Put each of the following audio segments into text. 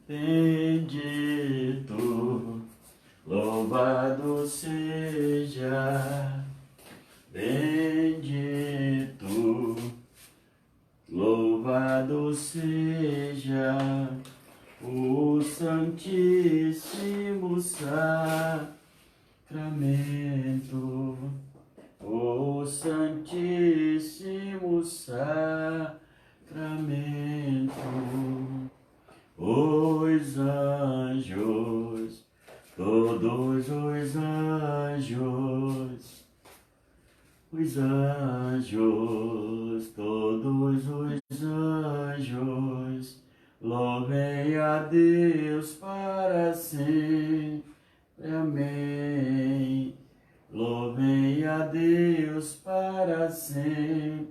bendito, louvado seja, bendito, louvado seja o Santíssimo Sacramento, o Santíssimo Sacramento. Os anjos, todos os anjos, todos os anjos, louvem a Deus para sempre, amém. Louvem a Deus para sempre,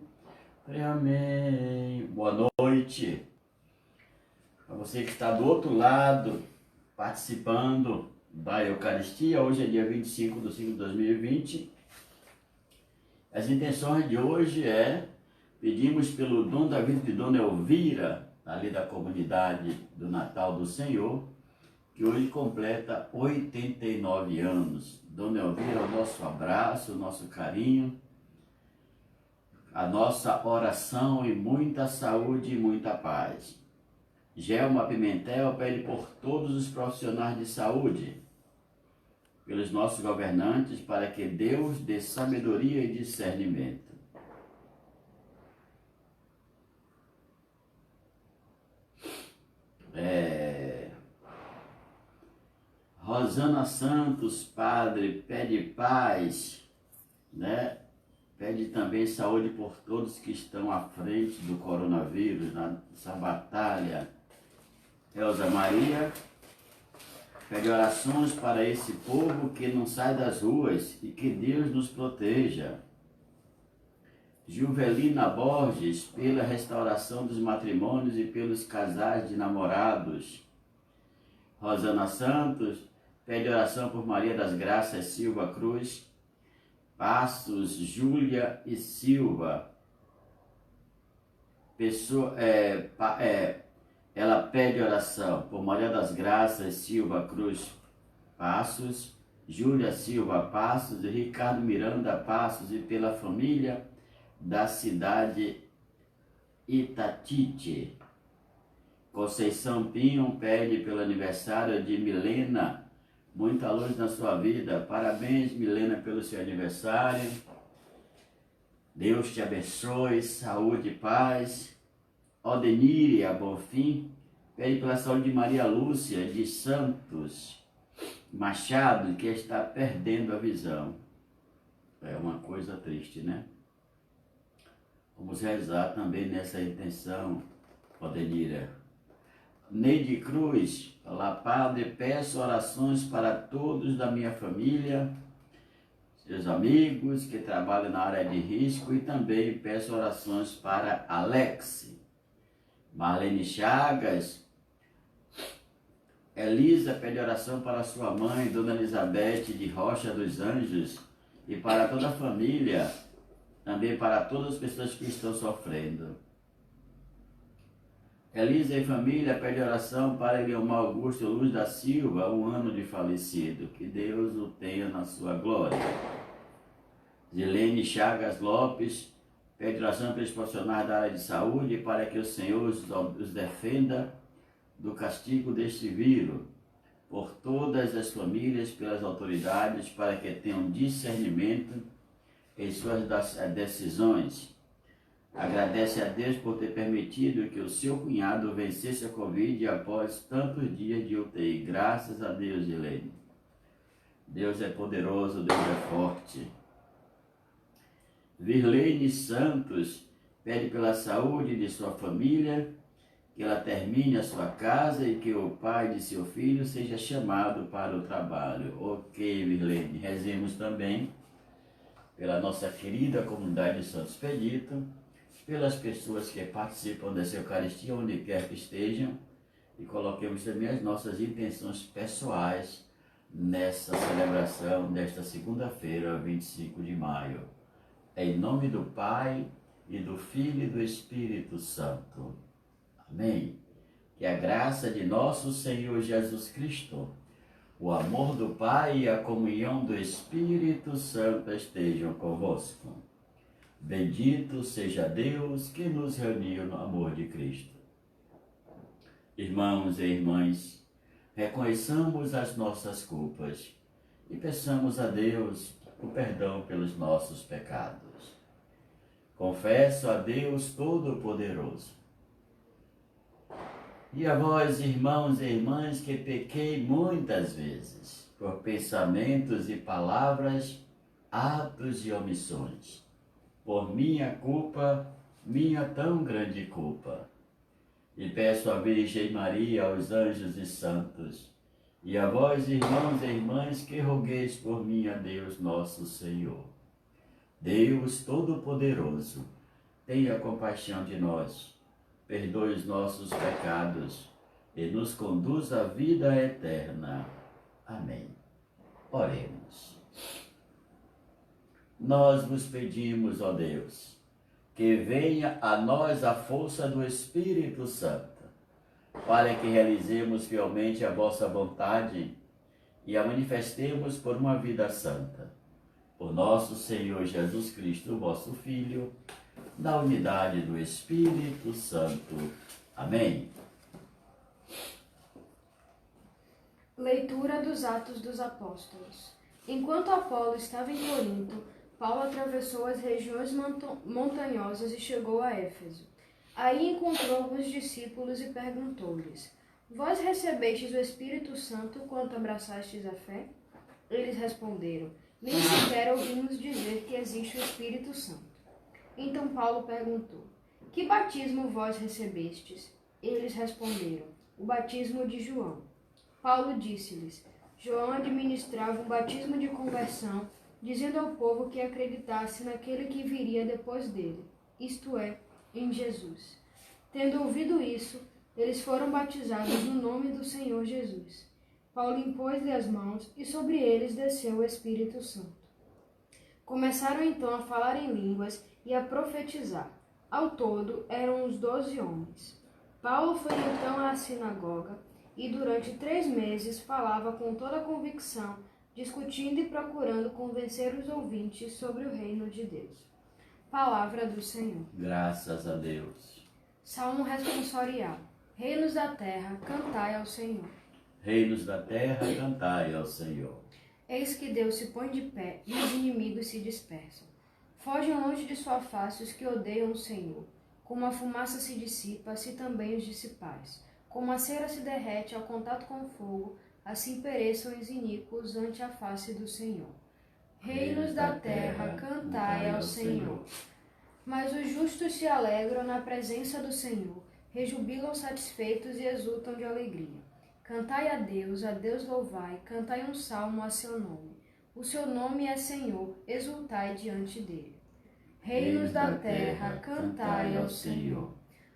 amém. Boa noite. Para você que está do outro lado, participando da Eucaristia, hoje é dia 25 de 5 de 2020. As intenções de hoje pedimos pelo dom da vida de Dona Elvira, ali da comunidade do Natal do Senhor, que hoje completa 89 anos. Dona Elvira, o nosso abraço, o nosso carinho, a nossa oração e muita saúde e muita paz. Gelma Pimentel pede por todos os profissionais de saúde, pelos nossos governantes, para que Deus dê sabedoria e discernimento. Rosana Santos, padre, pede paz, né? Pede também saúde por todos que estão à frente do coronavírus, nessa batalha. Elza Maria pede orações para esse povo que não sai das ruas e que Deus nos proteja. Juvelina Borges, pela restauração dos matrimônios e pelos casais de namorados. Rosana Santos pede oração por Maria das Graças Silva Cruz, Passos, Júlia e Silva. Ela pede oração por Maria das Graças Silva Cruz Passos, Júlia Silva Passos e Ricardo Miranda Passos, e pela família da cidade Itatite. Conceição Pinho pede pelo aniversário de Milena, muita luz na sua vida. Parabéns, Milena, pelo seu aniversário. Deus te abençoe, saúde e paz. Odenire Bonfim pede pela saúde de Maria Lúcia de Santos Machado, que está perdendo a visão. É uma coisa triste, né? Vamos rezar também nessa intenção, Odenire. Neide Cruz, olá, padre, peço orações para todos da minha família, seus amigos que trabalham na área de risco, e também peço orações para Alex. Marlene Chagas, Elisa pede oração para sua mãe, Dona Elizabeth de Rocha dos Anjos, e para toda a família, também para todas as pessoas que estão sofrendo. Elisa e família pede oração para Guilherme Augusto Luz da Silva, 1 ano de falecido, que Deus o tenha na sua glória. Zilene Chagas Lopes pede oração pelos profissionais da área de saúde, para que o Senhor os defenda do castigo deste vírus, por todas as famílias, pelas autoridades, para que tenham discernimento em suas decisões. Agradece a Deus por ter permitido que o seu cunhado vencesse a Covid após tantos dias de UTI. Graças a Deus, Helene. Deus é poderoso, Deus é forte. Virleine Santos pede pela saúde de sua família, que ela termine a sua casa e que o pai de seu filho seja chamado para o trabalho. Ok, Virleine. Rezemos também pela nossa querida comunidade de Santo Expedito, pelas pessoas que participam dessa Eucaristia, onde quer que estejam, e coloquemos também as nossas intenções pessoais nessa celebração desta segunda-feira, 25 de maio. Em nome do Pai, e do Filho e do Espírito Santo. Amém. Que que a graça de nosso Senhor Jesus Cristo, o amor do Pai e a comunhão do Espírito Santo estejam convosco. Bendito seja Deus que nos reuniu no amor de Cristo. Irmãos e irmãs, reconheçamos as nossas culpas e peçamos a Deus o perdão pelos nossos pecados. Confesso a Deus Todo-Poderoso e a vós, irmãos e irmãs, que pequei muitas vezes, por pensamentos e palavras, atos e omissões, por minha culpa, minha tão grande culpa. E peço à Virgem Maria, aos anjos e santos, e a vós, irmãos e irmãs, que rogueis por mim a Deus nosso Senhor. Deus Todo-Poderoso, tenha compaixão de nós, perdoe os nossos pecados e nos conduz à vida eterna. Amém. Oremos. Nós vos pedimos, ó Deus, que venha a nós a força do Espírito Santo, para que realizemos fielmente a vossa vontade e a manifestemos por uma vida santa. Por nosso Senhor Jesus Cristo, vosso Filho, na unidade do Espírito Santo. Amém. Leitura dos Atos dos Apóstolos. Enquanto Apolo estava em Corinto, Paulo atravessou as regiões montanhosas e chegou a Éfeso. Aí encontrou alguns discípulos e perguntou-lhes: Vós recebestes o Espírito Santo quando abraçastes a fé? Eles responderam: Nem sequer ouvimos dizer que existe o Espírito Santo. Então Paulo perguntou: Que batismo vós recebestes? Eles responderam: O batismo de João. Paulo disse-lhes: João administrava um batismo de conversão, dizendo ao povo que acreditasse naquele que viria depois dele, isto é, em Jesus. Tendo ouvido isso, eles foram batizados no nome do Senhor Jesus. Paulo impôs-lhe as mãos e sobre eles desceu o Espírito Santo. Começaram então a falar em línguas e a profetizar. Ao todo eram uns 12 homens. Paulo foi então à sinagoga e durante 3 meses falava com toda a convicção, discutindo e procurando convencer os ouvintes sobre o reino de Deus. Palavra do Senhor. Graças a Deus. Salmo responsorial. Reinos da terra, cantai ao Senhor. Reinos da terra, cantai ao Senhor. Eis que Deus se põe de pé e os inimigos se dispersam. Fogem longe de sua face os que odeiam o Senhor. Como a fumaça se dissipa, assim também os dissipais. Como a cera se derrete ao contato com o fogo, assim pereçam os iníquos ante a face do Senhor. Reinos da terra, cantai ao Senhor. Mas os justos se alegram na presença do Senhor, rejubilam satisfeitos e exultam de alegria. Cantai a Deus louvai, cantai um salmo a seu nome. O seu nome é Senhor, exultai diante dele. Reinos da terra, cantai ao Senhor.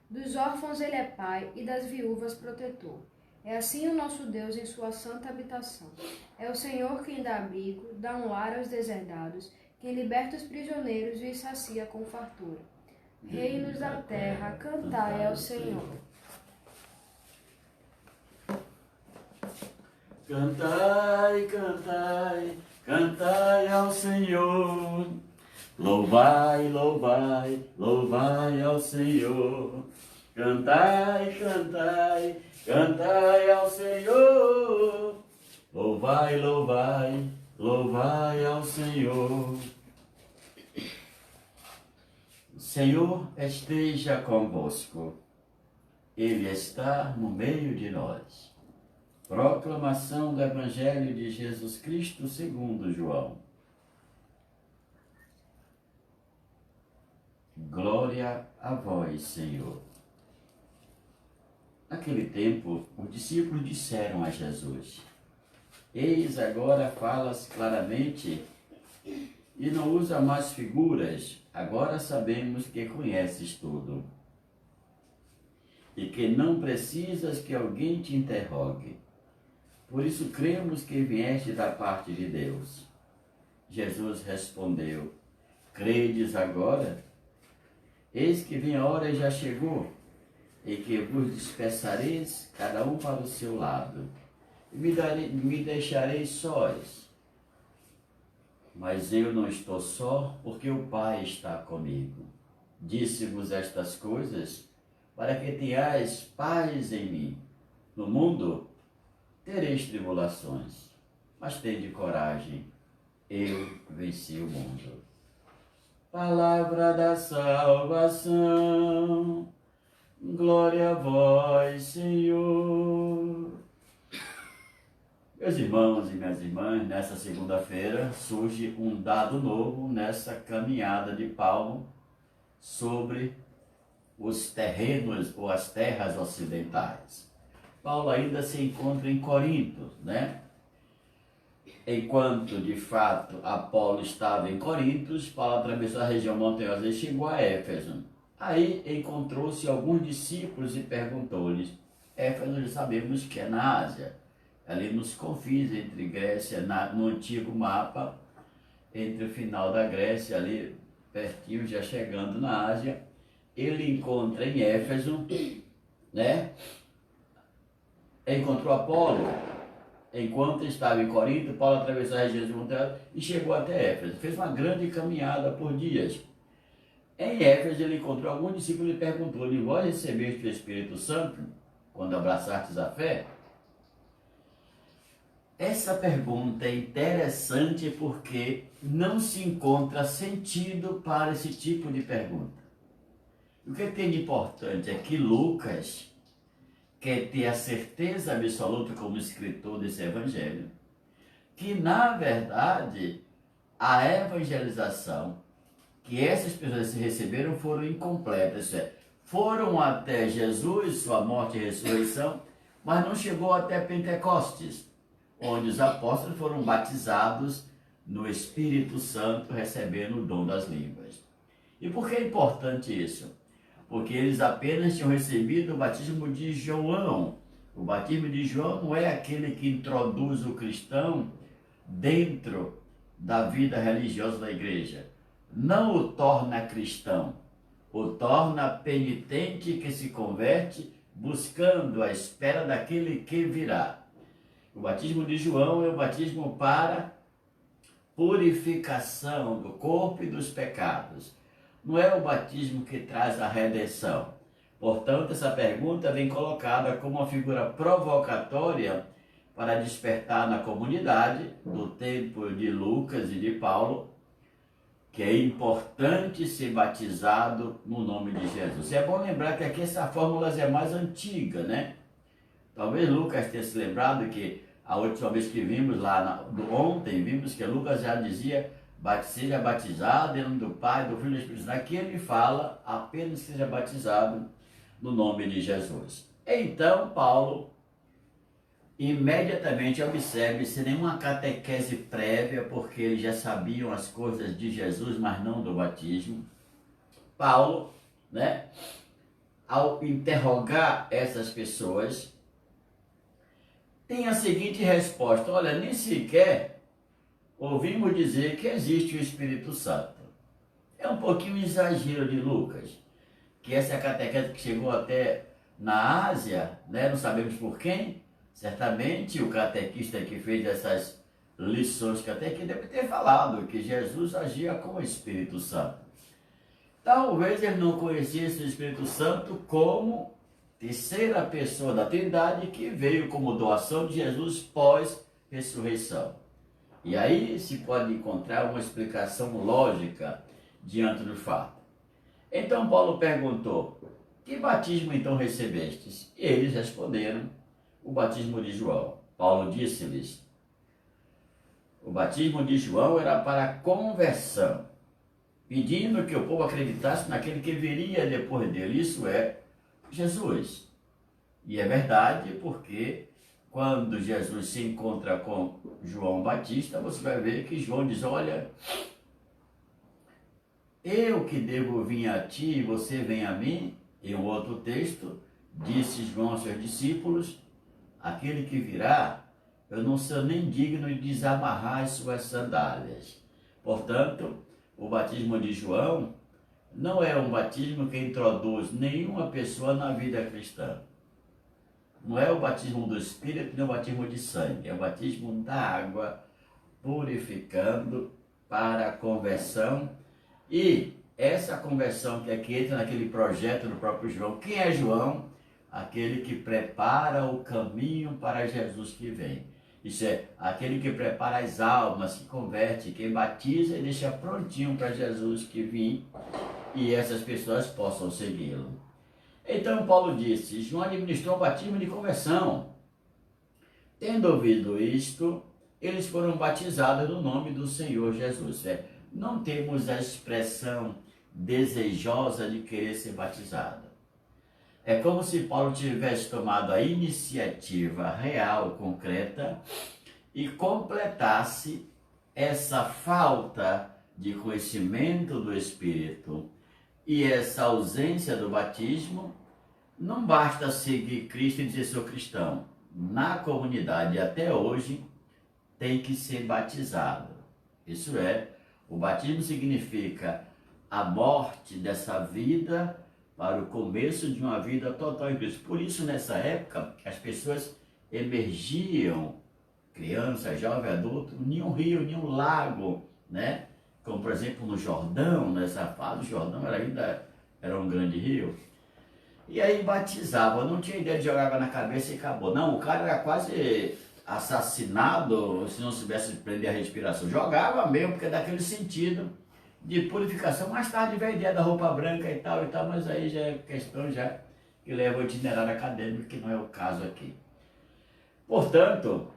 Dos órfãos ele é pai e das viúvas protetor. É assim o nosso Deus em sua santa habitação. É o Senhor quem dá abrigo, dá um lar aos deserdados, quem liberta os prisioneiros e os sacia com fartura. Reinos da terra, cantai ao Senhor. Cantai, cantai, cantai ao Senhor. Louvai, louvai, louvai ao Senhor. Cantai, cantai, cantai ao Senhor. Louvai, louvai, louvai ao Senhor. O Senhor esteja convosco. Ele está no meio de nós. Proclamação do Evangelho de Jesus Cristo segundo João. Glória a vós, Senhor. Naquele tempo, os discípulos disseram a Jesus: Eis, agora falas claramente e não usa mais figuras. Agora sabemos que conheces tudo e que não precisas que alguém te interrogue. Por isso cremos que vieste da parte de Deus. Jesus respondeu: Credes agora? Eis que vem a hora e já chegou, em que vos dispersareis, cada um para o seu lado, e me deixareis sós. Mas eu não estou só, porque o Pai está comigo. Disse-vos estas coisas, para que tenhais paz em mim. No mundo tereis tribulações, mas tende coragem, eu venci o mundo. Palavra da salvação, glória a vós, Senhor. Meus irmãos e minhas irmãs, nessa segunda-feira surge um dado novo nessa caminhada de Paulo sobre os terrenos ou as terras ocidentais. Paulo ainda se encontra em Corinto, né? Enquanto, de fato, Apolo estava em Corinto, Paulo atravessou a região montanhosa e chegou a Éfeso. Aí encontrou-se alguns discípulos e perguntou-lhes: Éfeso, sabemos que é na Ásia, ali nos confins entre Grécia, no antigo mapa, entre o final da Grécia, ali pertinho, já chegando na Ásia, ele encontra em Éfeso, né? Encontrou Apolo. Enquanto estava em Corinto, Paulo atravessou a região de montanha e chegou até Éfeso. Fez uma grande caminhada por dias. Em Éfeso, ele encontrou algum discípulo e perguntou-lhe: vós recebeste o Espírito Santo quando abraçastes a fé? Essa pergunta é interessante porque não se encontra sentido para esse tipo de pergunta. O que tem de importante é que Lucas quer ter a certeza absoluta, como escritor desse evangelho, que na verdade a evangelização que essas pessoas receberam foram incompletas, isso é, foram até Jesus, sua morte e ressurreição, mas não chegou até Pentecostes, onde os apóstolos foram batizados no Espírito Santo, recebendo o dom das línguas. E por que é importante isso? Porque eles apenas tinham recebido o batismo de João. O batismo de João não é aquele que introduz o cristão dentro da vida religiosa da igreja. Não o torna cristão, o torna penitente que se converte buscando a espera daquele que virá. O batismo de João é o batismo para purificação do corpo e dos pecados. Não é o batismo que traz a redenção. Portanto, essa pergunta vem colocada como uma figura provocatória para despertar na comunidade, do tempo de Lucas e de Paulo, que é importante ser batizado no nome de Jesus. É bom lembrar que aqui essa fórmula é mais antiga, né? Talvez Lucas tenha se lembrado que a última vez que vimos lá, ontem, vimos que Lucas já dizia: seja batizado em nome do Pai, do Filho e do Espírito Santo. Aqui ele fala apenas seja batizado no nome de Jesus. Então, Paulo imediatamente observe, sem nenhuma catequese prévia, porque eles já sabiam as coisas de Jesus, mas não do batismo. Paulo, né, ao interrogar essas pessoas, tem a seguinte resposta: olha, nem sequer ouvimos dizer que existe o Espírito Santo. É um pouquinho exagero de Lucas, que essa é a catequese que chegou até na Ásia, né? Não sabemos por quem. Certamente o catequista que fez essas lições catequistas deve ter falado que Jesus agia com o Espírito Santo. Talvez ele não conhecesse o Espírito Santo como terceira pessoa da Trindade que veio como doação de Jesus pós-ressurreição. E aí se pode encontrar uma explicação lógica diante do fato. Então Paulo perguntou: que batismo então recebestes? E eles responderam: o batismo de João. Paulo disse-lhes: o batismo de João era para a conversão, pedindo que o povo acreditasse naquele que viria depois dele, isso é, Jesus. E é verdade, porque quando Jesus se encontra com João Batista, você vai ver que João diz: olha, eu que devo vir a ti e você vem a mim. Em um outro texto, disse João aos seus discípulos: aquele que virá, eu não sou nem digno de desamarrar as suas sandálias. Portanto, o batismo de João não é um batismo que introduz nenhuma pessoa na vida cristã. Não é o batismo do Espírito, nem o batismo de sangue. É o batismo da água, purificando para a conversão. E essa conversão que aqui entra naquele projeto do próprio João. Quem é João? Aquele que prepara o caminho para Jesus que vem. Isso é, aquele que prepara as almas, que converte, quem batiza e deixa prontinho para Jesus que vem e essas pessoas possam segui-lo. Então Paulo disse, João administrou o batismo de conversão. Tendo ouvido isto, eles foram batizados no nome do Senhor Jesus. Não temos a expressão desejosa de querer ser batizado. É como se Paulo tivesse tomado a iniciativa real, concreta, e completasse essa falta de conhecimento do Espírito e essa ausência do batismo. Não basta seguir Cristo e dizer sou cristão. Na comunidade, até hoje, tem que ser batizado. Isso é, o batismo significa a morte dessa vida para o começo de uma vida total em Cristo. Por isso, nessa época, as pessoas emergiam, criança, jovem, adulto, em um rio, em um lago, né? Como, por exemplo, no Jordão, nessa fase, o Jordão ainda era um grande rio. E aí batizava, não tinha ideia de jogar água na cabeça e acabou. Não, o cara era quase assassinado se não soubesse prender a respiração. Jogava mesmo, porque é daquele sentido de purificação. Mais tarde veio a ideia da roupa branca e tal, mas aí já é questão já que leva ao itinerário acadêmico, que não é o caso aqui. Portanto,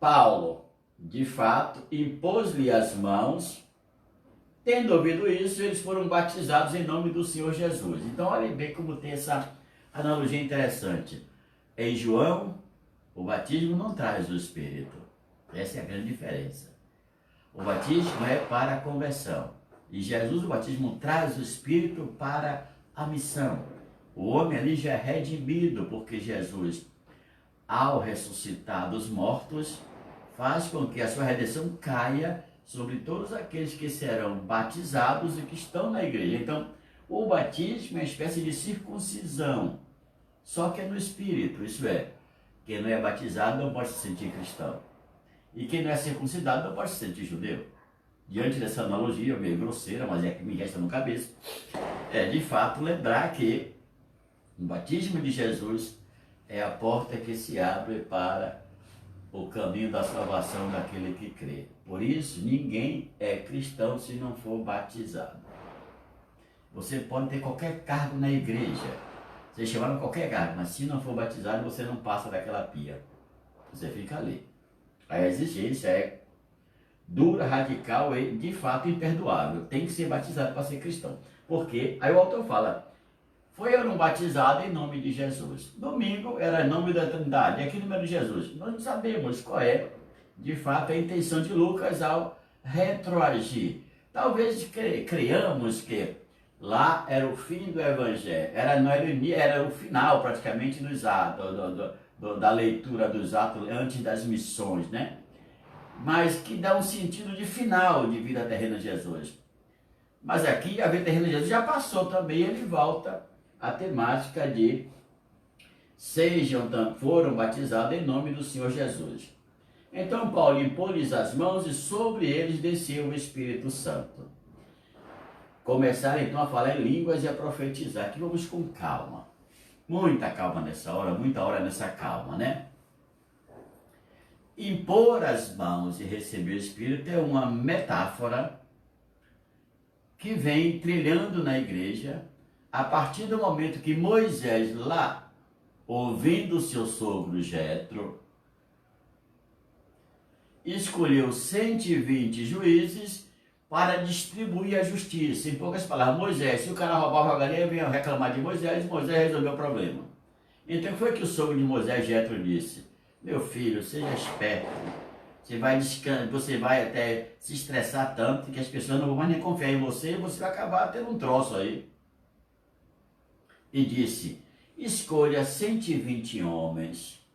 Paulo, de fato, impôs-lhe as mãos. Tendo ouvido isso, eles foram batizados em nome do Senhor Jesus. Então, olhem bem como tem essa analogia interessante. Em João, o batismo não traz o Espírito. Essa é a grande diferença. O batismo é para a conversão. E Jesus, o batismo, traz o Espírito para a missão. O homem ali já é redimido, porque Jesus, ao ressuscitar dos mortos, faz com que a sua redenção caia sobre todos aqueles que serão batizados e que estão na igreja. Então, o batismo é uma espécie de circuncisão, só que é no Espírito. Isso é, quem não é batizado não pode se sentir cristão. E quem não é circuncidado não pode se sentir judeu. Diante dessa analogia, meio grosseira, mas é que me resta no cabeça, é de fato lembrar que o batismo de Jesus é a porta que se abre para o caminho da salvação daquele que crê. Por isso, ninguém é cristão se não for batizado. Você pode ter qualquer cargo na igreja, você chamaram qualquer cargo, mas se não for batizado, você não passa daquela pia. Você fica ali. A exigência é dura, radical e, de fato, imperdoável. Tem que ser batizado para ser cristão. Porque, aí o autor fala, foi eu não batizado em nome de Jesus. Domingo era em nome da Trindade. E aqui no nome de Jesus. Nós não sabemos qual é, de fato, a intenção de Lucas ao retroagir. Talvez creiamos que lá era o fim do Evangelho. Era o final, praticamente, dos atos, da leitura dos atos antes das missões, né? Mas que dá um sentido de final de vida terrena de Jesus. Mas aqui a vida terrena de Jesus já passou também, ele volta à temática de foram batizados em nome do Senhor Jesus. Então Paulo impôs-lhes as mãos e sobre eles desceu o Espírito Santo. Começaram então a falar em línguas e a profetizar. Aqui vamos com calma. Muita calma nessa hora, muita hora nessa calma, né? Impor as mãos e receber o Espírito é uma metáfora que vem trilhando na igreja a partir do momento que Moisés lá, ouvindo seu sogro Jetro, escolheu 120 juízes para distribuir a justiça. Em poucas palavras, Moisés, se o cara roubava a galinha, vinha reclamar de Moisés, Moisés resolveu o problema. Então foi que o sogro de Moisés, Jetro, disse: meu filho, seja esperto, você vai até se estressar tanto que as pessoas não vão mais nem confiar em você e você vai acabar tendo um troço aí. E disse: escolha 120 homens,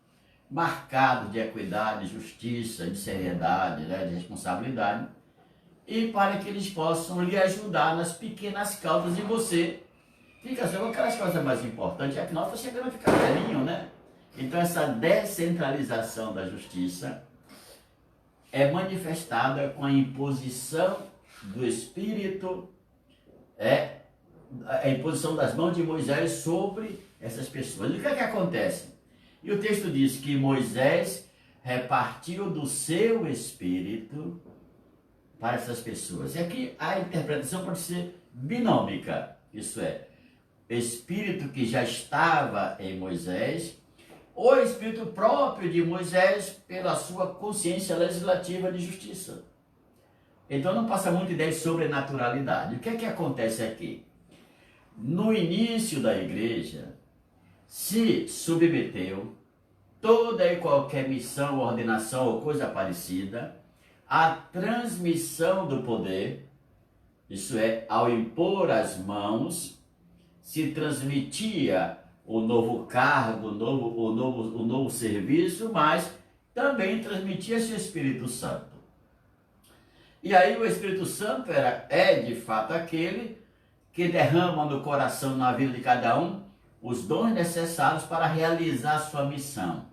marcados de equidade, justiça, de seriedade, né, de responsabilidade, e para que eles possam lhe ajudar nas pequenas causas, e você fica só com aquelas coisas mais importantes, afinal está chegando a ficar velhinho, né? Então essa descentralização da justiça é manifestada com a imposição do Espírito, a imposição das mãos de Moisés sobre essas pessoas. E o que é que acontece? E o texto diz que Moisés repartiu do seu Espírito para essas pessoas. E aqui a interpretação pode ser binômica, isso é, Espírito que já estava em Moisés, ou Espírito próprio de Moisés pela sua consciência legislativa de justiça. Então não passa muita ideia de sobrenaturalidade. O que é que acontece aqui? No início da igreja, se submeteu toda e qualquer missão, ordenação ou coisa parecida à transmissão do poder, isso é, ao impor as mãos, se transmitia o novo cargo, o novo serviço, mas também transmitia-se o Espírito Santo. E aí o Espírito Santo é de fato aquele que derrama no coração, na vida de cada um, os dons necessários para realizar sua missão.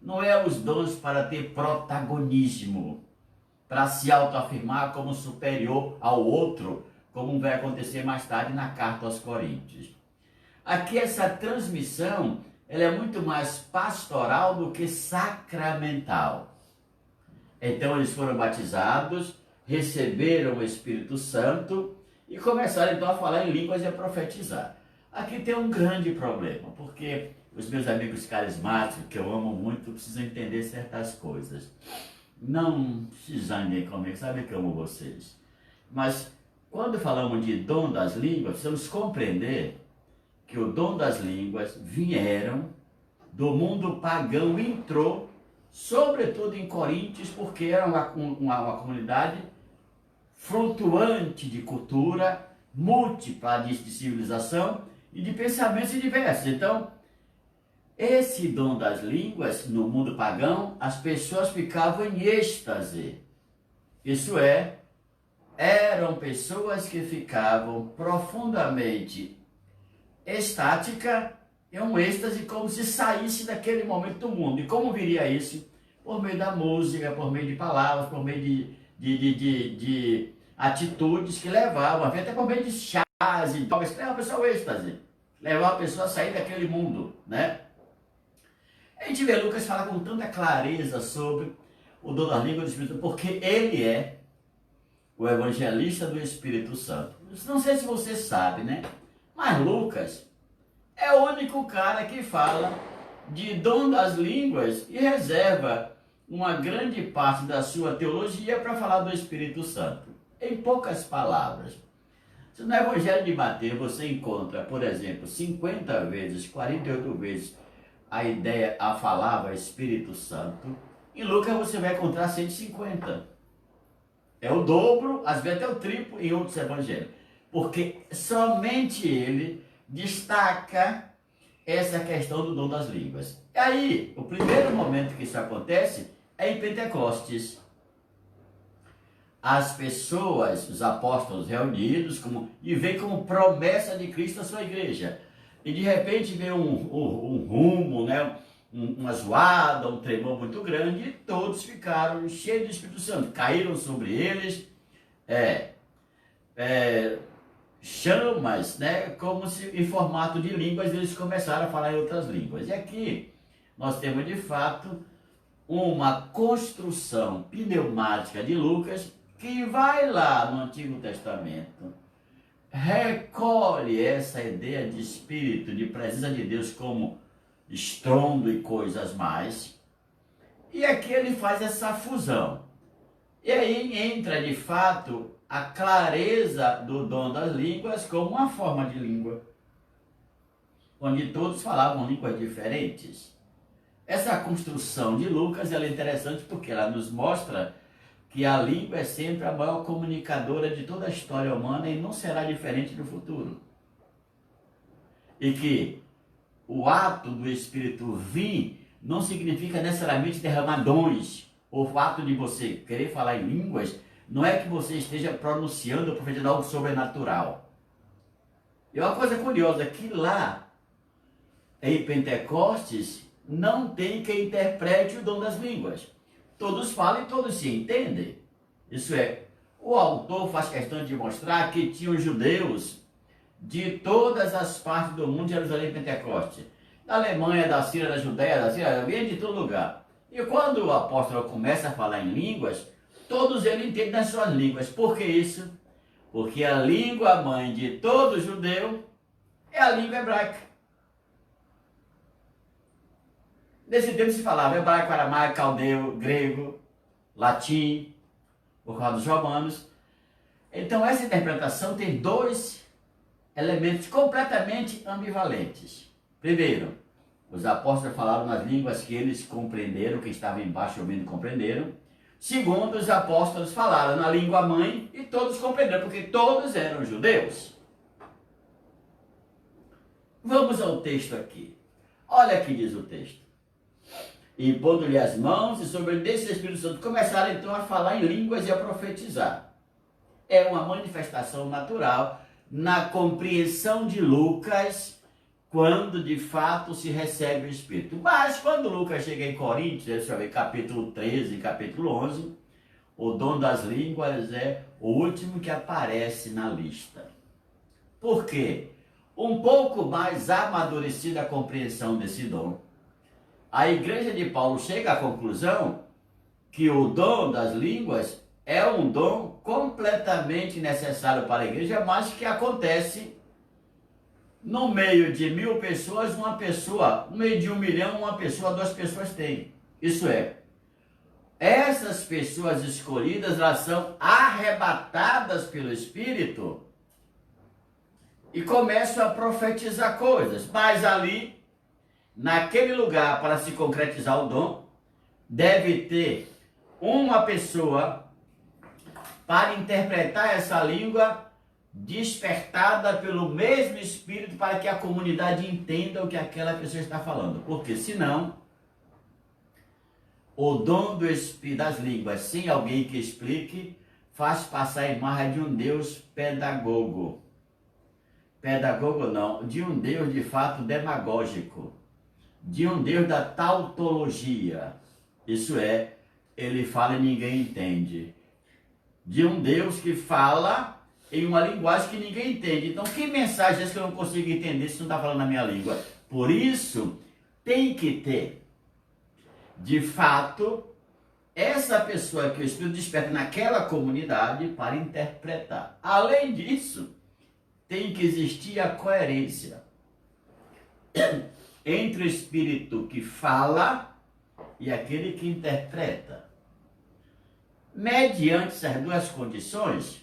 Não é os dons para ter protagonismo, para se autoafirmar como superior ao outro, como vai acontecer mais tarde na carta aos Coríntios. Aqui essa transmissão, ela é muito mais pastoral do que sacramental. Então eles foram batizados, receberam o Espírito Santo e começaram então a falar em línguas e a profetizar. Aqui tem um grande problema, porque os meus amigos carismáticos, que eu amo muito, precisam entender certas coisas. Não se zanguem comigo, sabe que eu amo vocês. Mas quando falamos de dom das línguas, precisamos compreender que o dom das línguas vieram do mundo pagão e entrou, sobretudo em Coríntios, porque era uma comunidade flutuante de cultura, múltipla de civilização e de pensamentos diversos. Então, esse dom das línguas, no mundo pagão, as pessoas ficavam em êxtase. Isso é, eram pessoas que ficavam profundamente estática, é um êxtase como se saísse daquele momento do mundo. E como viria isso? Por meio da música, por meio de palavras, por meio de atitudes que levavam, até por meio de chás e drogas, que levavam a pessoa ao êxtase, levavam a pessoa a sair daquele mundo, né? A gente vê Lucas falar com tanta clareza sobre o dom da língua do Espírito, porque ele é o evangelista do Espírito Santo. Não sei se você sabe, né? Mas Lucas é o único cara que fala de dom das línguas e reserva uma grande parte da sua teologia para falar do Espírito Santo. Em poucas palavras, se no Evangelho de Mateus você encontra, por exemplo, 50 vezes, 48 vezes a palavra Espírito Santo, em Lucas você vai encontrar 150. É o dobro, às vezes até o triplo em outros evangelhos. Porque somente ele destaca essa questão do dom das línguas. E aí, o primeiro momento que isso acontece é em Pentecostes. As pessoas, os apóstolos reunidos, e vem como promessa de Cristo a sua igreja. E de repente vem um rumo, né? Uma zoada, um tremor muito grande, e todos ficaram cheios do Espírito Santo. Caíram sobre eles chamas, né? Como se em formato de línguas eles começaram a falar em outras línguas. E aqui nós temos de fato uma construção pneumática de Lucas que vai lá no Antigo Testamento, recolhe essa ideia de espírito, de presença de Deus como estrondo e coisas mais, e aqui ele faz essa fusão. E aí entra de fato a clareza do dom das línguas como uma forma de língua, onde todos falavam línguas diferentes. Essa construção de Lucas ela é interessante porque ela nos mostra que a língua é sempre a maior comunicadora de toda a história humana e não será diferente no futuro. E que o ato do Espírito vir não significa necessariamente derramar dons. O fato de você querer falar em línguas não é que você esteja pronunciando ou profetizando algo sobrenatural. E uma coisa curiosa, que lá em Pentecostes não tem quem interprete o dom das línguas. Todos falam e todos se entendem. Isso é, o autor faz questão de mostrar que tinham judeus de todas as partes do mundo de Jerusalém e Pentecoste. Da Alemanha, da Síria, da Judéia, da Síria, vem de todo lugar. E quando o apóstolo começa a falar em línguas, todos eles entendem nas suas línguas. Por que isso? Porque a língua mãe de todo judeu é a língua hebraica. Nesse tempo se falava hebraico, aramaico, caldeu, grego, latim, por causa dos romanos. Então essa interpretação tem dois elementos completamente ambivalentes. Primeiro, os apóstolos falaram nas línguas que eles compreenderam, que estavam embaixo ouvindo compreenderam. Segundo, os apóstolos falaram na língua mãe e todos compreenderam, porque todos eram judeus. Vamos ao texto aqui. Olha o que diz o texto. Impondo-lhe as mãos e sobre desse Espírito Santo começaram então a falar em línguas e a profetizar. É uma manifestação natural na compreensão de Lucas, quando de fato se recebe o Espírito. Mas quando Lucas chega em Coríntios, você vai ver capítulo 13 e capítulo 11, o dom das línguas é o último que aparece na lista. Por quê? Um pouco mais amadurecida a compreensão desse dom, a igreja de Paulo chega à conclusão que o dom das línguas é um dom completamente necessário para a igreja, mas que acontece no meio de 1000 pessoas, uma pessoa, no meio de 1 milhão, uma pessoa, 2 pessoas têm. Isso é, essas pessoas escolhidas, elas são arrebatadas pelo Espírito e começam a profetizar coisas, mas ali, naquele lugar, para se concretizar o dom, deve ter uma pessoa para interpretar essa língua, despertada pelo mesmo Espírito, para que a comunidade entenda o que aquela pessoa está falando. Porque senão, o dom do Espírito das línguas, sem alguém que explique, faz passar a imagem de um Deus pedagogo. Pedagogo não, de um Deus de fato demagógico. De um Deus da tautologia. Isso é, ele fala e ninguém entende. De um Deus que fala em uma linguagem que ninguém entende. Então, que mensagem é essa que eu não consigo entender se não está falando na minha língua? Por isso, tem que ter, de fato, essa pessoa que o Espírito desperta naquela comunidade para interpretar. Além disso, tem que existir a coerência entre o Espírito que fala e aquele que interpreta. Mediante essas duas condições,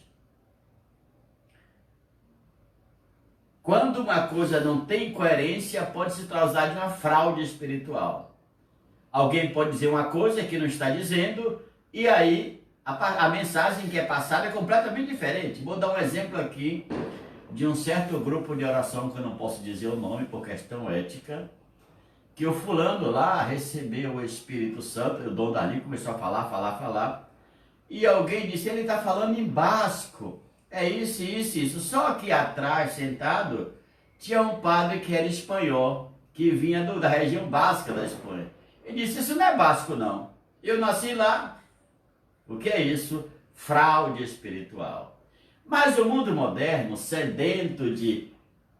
quando uma coisa não tem coerência, pode se tratar de uma fraude espiritual. Alguém pode dizer uma coisa que não está dizendo, e aí a mensagem que é passada é completamente diferente. Vou dar um exemplo aqui de um certo grupo de oração, que eu não posso dizer o nome por questão ética, que o fulano lá recebeu o Espírito Santo, o dom da língua, começou a falar, e alguém disse, ele está falando em basco, é isso, isso, isso. Só que atrás, sentado, tinha um padre que era espanhol, que vinha da região basca da Espanha. Ele disse, isso não é basco não, eu nasci lá. O que é isso? Fraude espiritual. Mas o mundo moderno, sedento de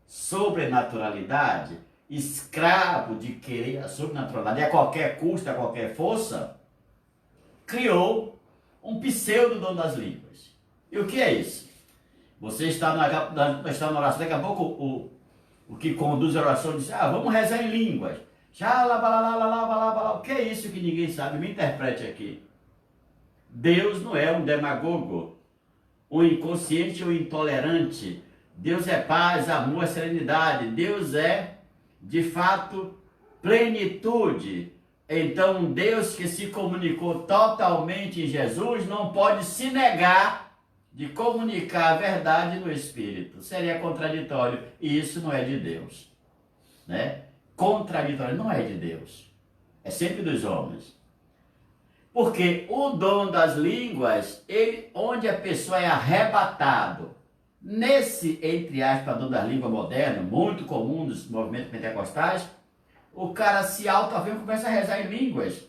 sobrenaturalidade, escravo de querer a sobrenaturalidade a qualquer custo, a qualquer força, criou um pseudo-dom das línguas. E o que é isso? Você está na oração, daqui a pouco o que conduz a oração diz, vamos rezar em línguas. O que é isso que ninguém sabe? Me interprete aqui. Deus não é um demagogo, um inconsciente ou intolerante. Deus é paz, amor, serenidade. Deus é, de fato, plenitude. Então, um Deus que se comunicou totalmente em Jesus não pode se negar de comunicar a verdade no Espírito. Seria contraditório. E isso não é de Deus. Né? Contraditório não é de Deus. É sempre dos homens. Porque o dom das línguas, onde a pessoa é arrebatado, nesse, entre aspas, dom das línguas moderno, muito comum nos movimentos pentecostais, o cara se auto-afirma e começa a rezar em línguas.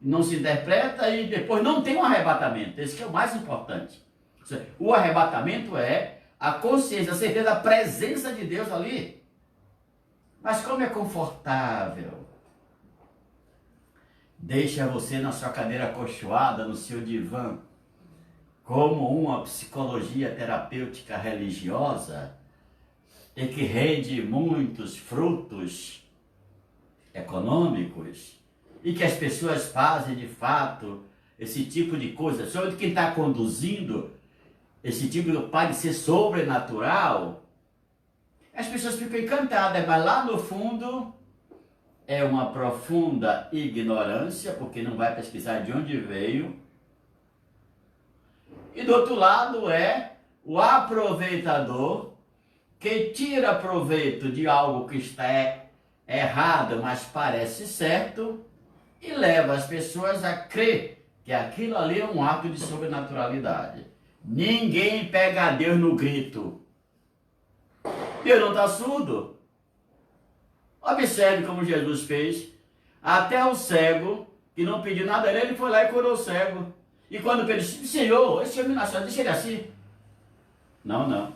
Não se interpreta e depois não tem um arrebatamento. Esse que é o mais importante. O arrebatamento é a consciência, a certeza da presença de Deus ali. Mas como é confortável. Deixa você na sua cadeira acolchoada, no seu divã, como uma psicologia terapêutica religiosa e que rende muitos frutos econômicos e que as pessoas fazem de fato esse tipo de coisa. Sobre quem está conduzindo esse tipo de pode ser sobrenatural, as pessoas ficam encantadas, mas lá no fundo é uma profunda ignorância, porque não vai pesquisar de onde veio. E do outro lado é o aproveitador, que tira proveito de algo que está errado, mas parece certo, e leva as pessoas a crer que aquilo ali é um ato de sobrenaturalidade. Ninguém pega Deus no grito. Deus não está surdo. Observe como Jesus fez. Até o cego, que não pediu nada a ele, foi lá e curou o cego. E quando Pedro disse, Senhor, esse homem nasceu, deixa ele assim. Não.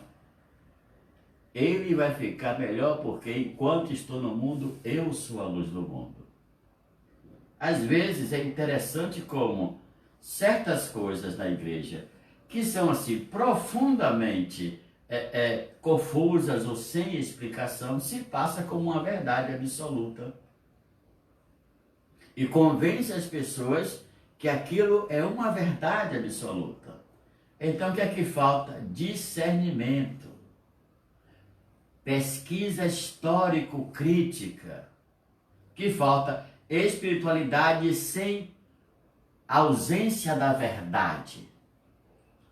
Ele vai ficar melhor porque enquanto estou no mundo, eu sou a luz do mundo. Às vezes é interessante como certas coisas na igreja que são assim profundamente confusas ou sem explicação, se passa como uma verdade absoluta. E convence as pessoas que aquilo é uma verdade absoluta. Então o que é que falta? Discernimento. Pesquisa histórico-crítica. Que falta? Espiritualidade sem ausência da verdade.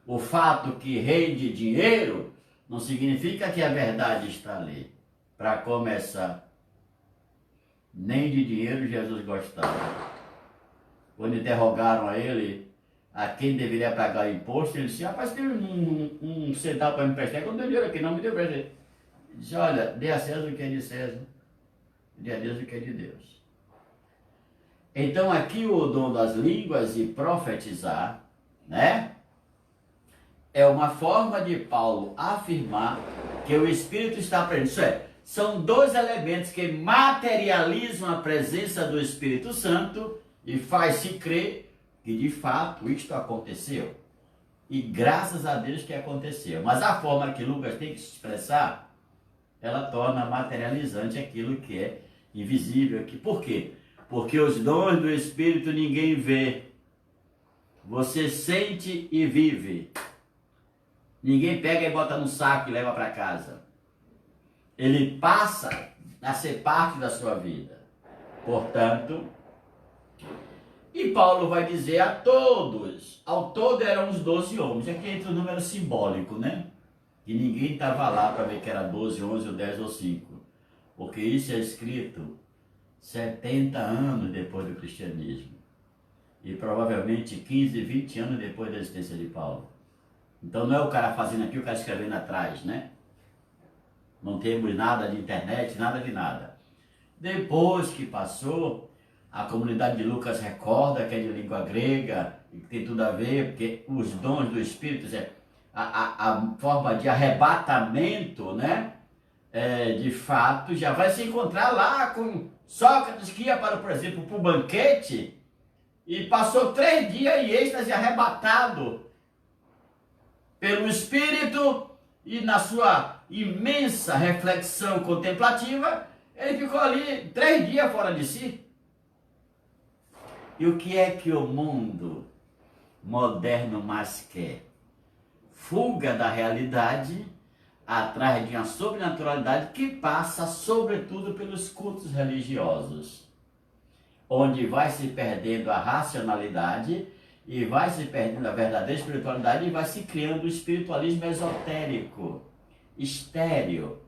O fato que rende dinheiro não significa que a verdade está ali. Para começar, nem de dinheiro Jesus gostava. Quando interrogaram a ele a quem deveria pagar imposto, ele disse, rapaz, tem um centavo para me emprestar, eu não deu dinheiro aqui, não me deu presente. Ele disse, olha, dê a César o que é de César, dê a Deus o que é de Deus. Então aqui o dom das línguas e profetizar, né? É uma forma de Paulo afirmar que o Espírito está presente. Isso é, são dois elementos que materializam a presença do Espírito Santo e faz-se crer que de fato isto aconteceu. E graças a Deus que aconteceu. Mas a forma que Lucas tem que se expressar, ela torna materializante aquilo que é invisível. Por quê? Porque os dons do Espírito ninguém vê. Você sente e vive. Ninguém pega e bota no saco e leva para casa. Ele passa a ser parte da sua vida. Portanto, e Paulo vai dizer a todos, ao todo eram uns 12 homens. Aqui entra o número simbólico, né? E ninguém estava lá para ver que era 12, 11 ou 10 ou 5. Porque isso é escrito 70 anos depois do cristianismo. E provavelmente 15, 20 anos depois da existência de Paulo. Então não é o cara fazendo aqui, o cara escrevendo atrás, né? Não temos nada de internet, nada de nada. Depois que passou, a comunidade de Lucas recorda que é de língua grega, e que tem tudo a ver, porque os dons do Espírito, a forma de arrebatamento, né? De fato, já vai se encontrar lá com Sócrates, que ia para, por exemplo, para o banquete, e passou 3 dias em êxtase arrebatado pelo Espírito, e na sua imensa reflexão contemplativa, ele ficou ali 3 dias fora de si. E o que é que o mundo moderno mais quer? Fuga da realidade, atrás de uma sobrenaturalidade que passa sobretudo pelos cultos religiosos, onde vai se perdendo a racionalidade e vai se perdendo a verdadeira espiritualidade e vai se criando o espiritualismo esotérico, estéril,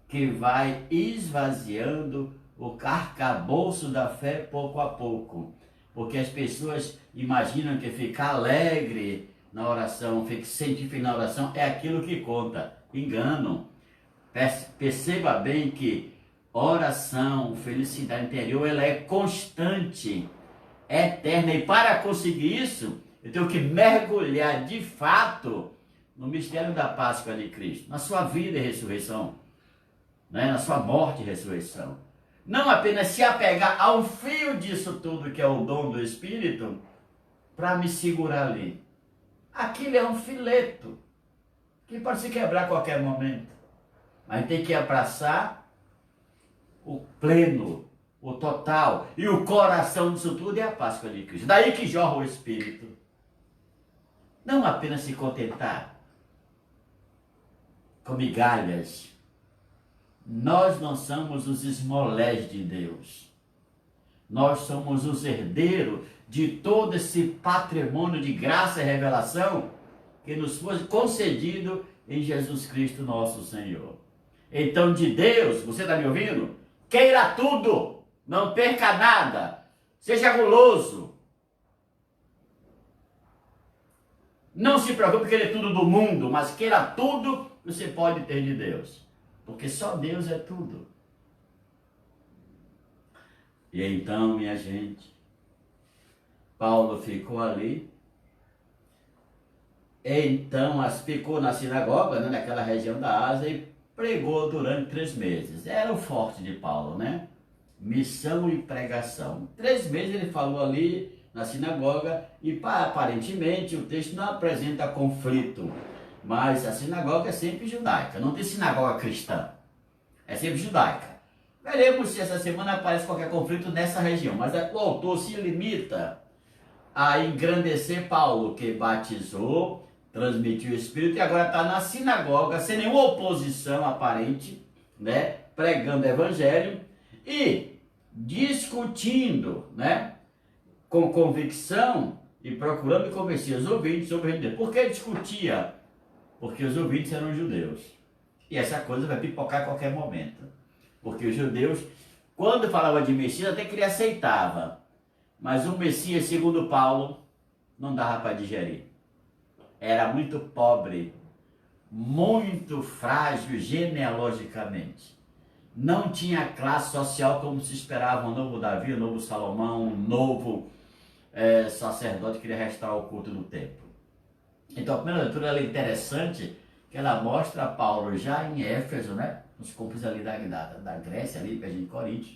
que vai esvaziando o arcabouço da fé pouco a pouco. porque as pessoas imaginam que ficar alegre na oração, sentir feliz na oração é aquilo que conta. Engano. Perceba bem que oração, felicidade interior, ela é constante, é eterna. E para conseguir isso, eu tenho que mergulhar de fato no mistério da Páscoa de Cristo, na sua vida e ressurreição, né? Na sua morte e ressurreição. Não apenas se apegar ao fio disso tudo, que é o dom do Espírito, para me segurar ali. Aquilo é um fileto que pode se quebrar a qualquer momento. Mas tem que abraçar o pleno, o total. E o coração disso tudo é a Páscoa de Cristo. Daí que jorra o Espírito. Não apenas se contentar com migalhas. Nós não somos os esmolés de Deus. Nós somos os herdeiros de todo esse patrimônio de graça e revelação que nos foi concedido em Jesus Cristo nosso Senhor. Então, de Deus, você está me ouvindo? Queira tudo, não perca nada, seja guloso. Não se preocupe em querer tudo do mundo, mas queira tudo que você pode ter de Deus. Porque só Deus é tudo. E então, minha gente, Paulo ficou ali. Então, ficou na sinagoga, né, naquela região da Ásia, e pregou durante 3 meses. Era o forte de Paulo, né? Missão e pregação. 3 meses ele falou ali na sinagoga e aparentemente o texto não apresenta conflito. Mas a sinagoga é sempre judaica, não tem sinagoga cristã. É sempre judaica. Veremos se essa semana aparece qualquer conflito nessa região. Mas o autor se limita a engrandecer Paulo, que batizou, transmitiu o Espírito e agora está na sinagoga, sem nenhuma oposição aparente, né? Pregando o Evangelho e discutindo, né? Com convicção e procurando convencer os ouvintes sobre o reino de Deus. Por que discutia? Porque os ouvintes eram judeus. E essa coisa vai pipocar a qualquer momento. Porque os judeus, quando falavam de Messias, até que ele aceitava. Mas o Messias, segundo Paulo, não dava para digerir. Era muito pobre, muito frágil genealogicamente. Não tinha classe social como se esperava um novo Davi, um novo Salomão, um novo sacerdote que queria restaurar o culto do templo. Então a primeira leitura ela é interessante, que ela mostra Paulo já em Éfeso, né? Nos confins ali da Grécia, ali perto de Corinto,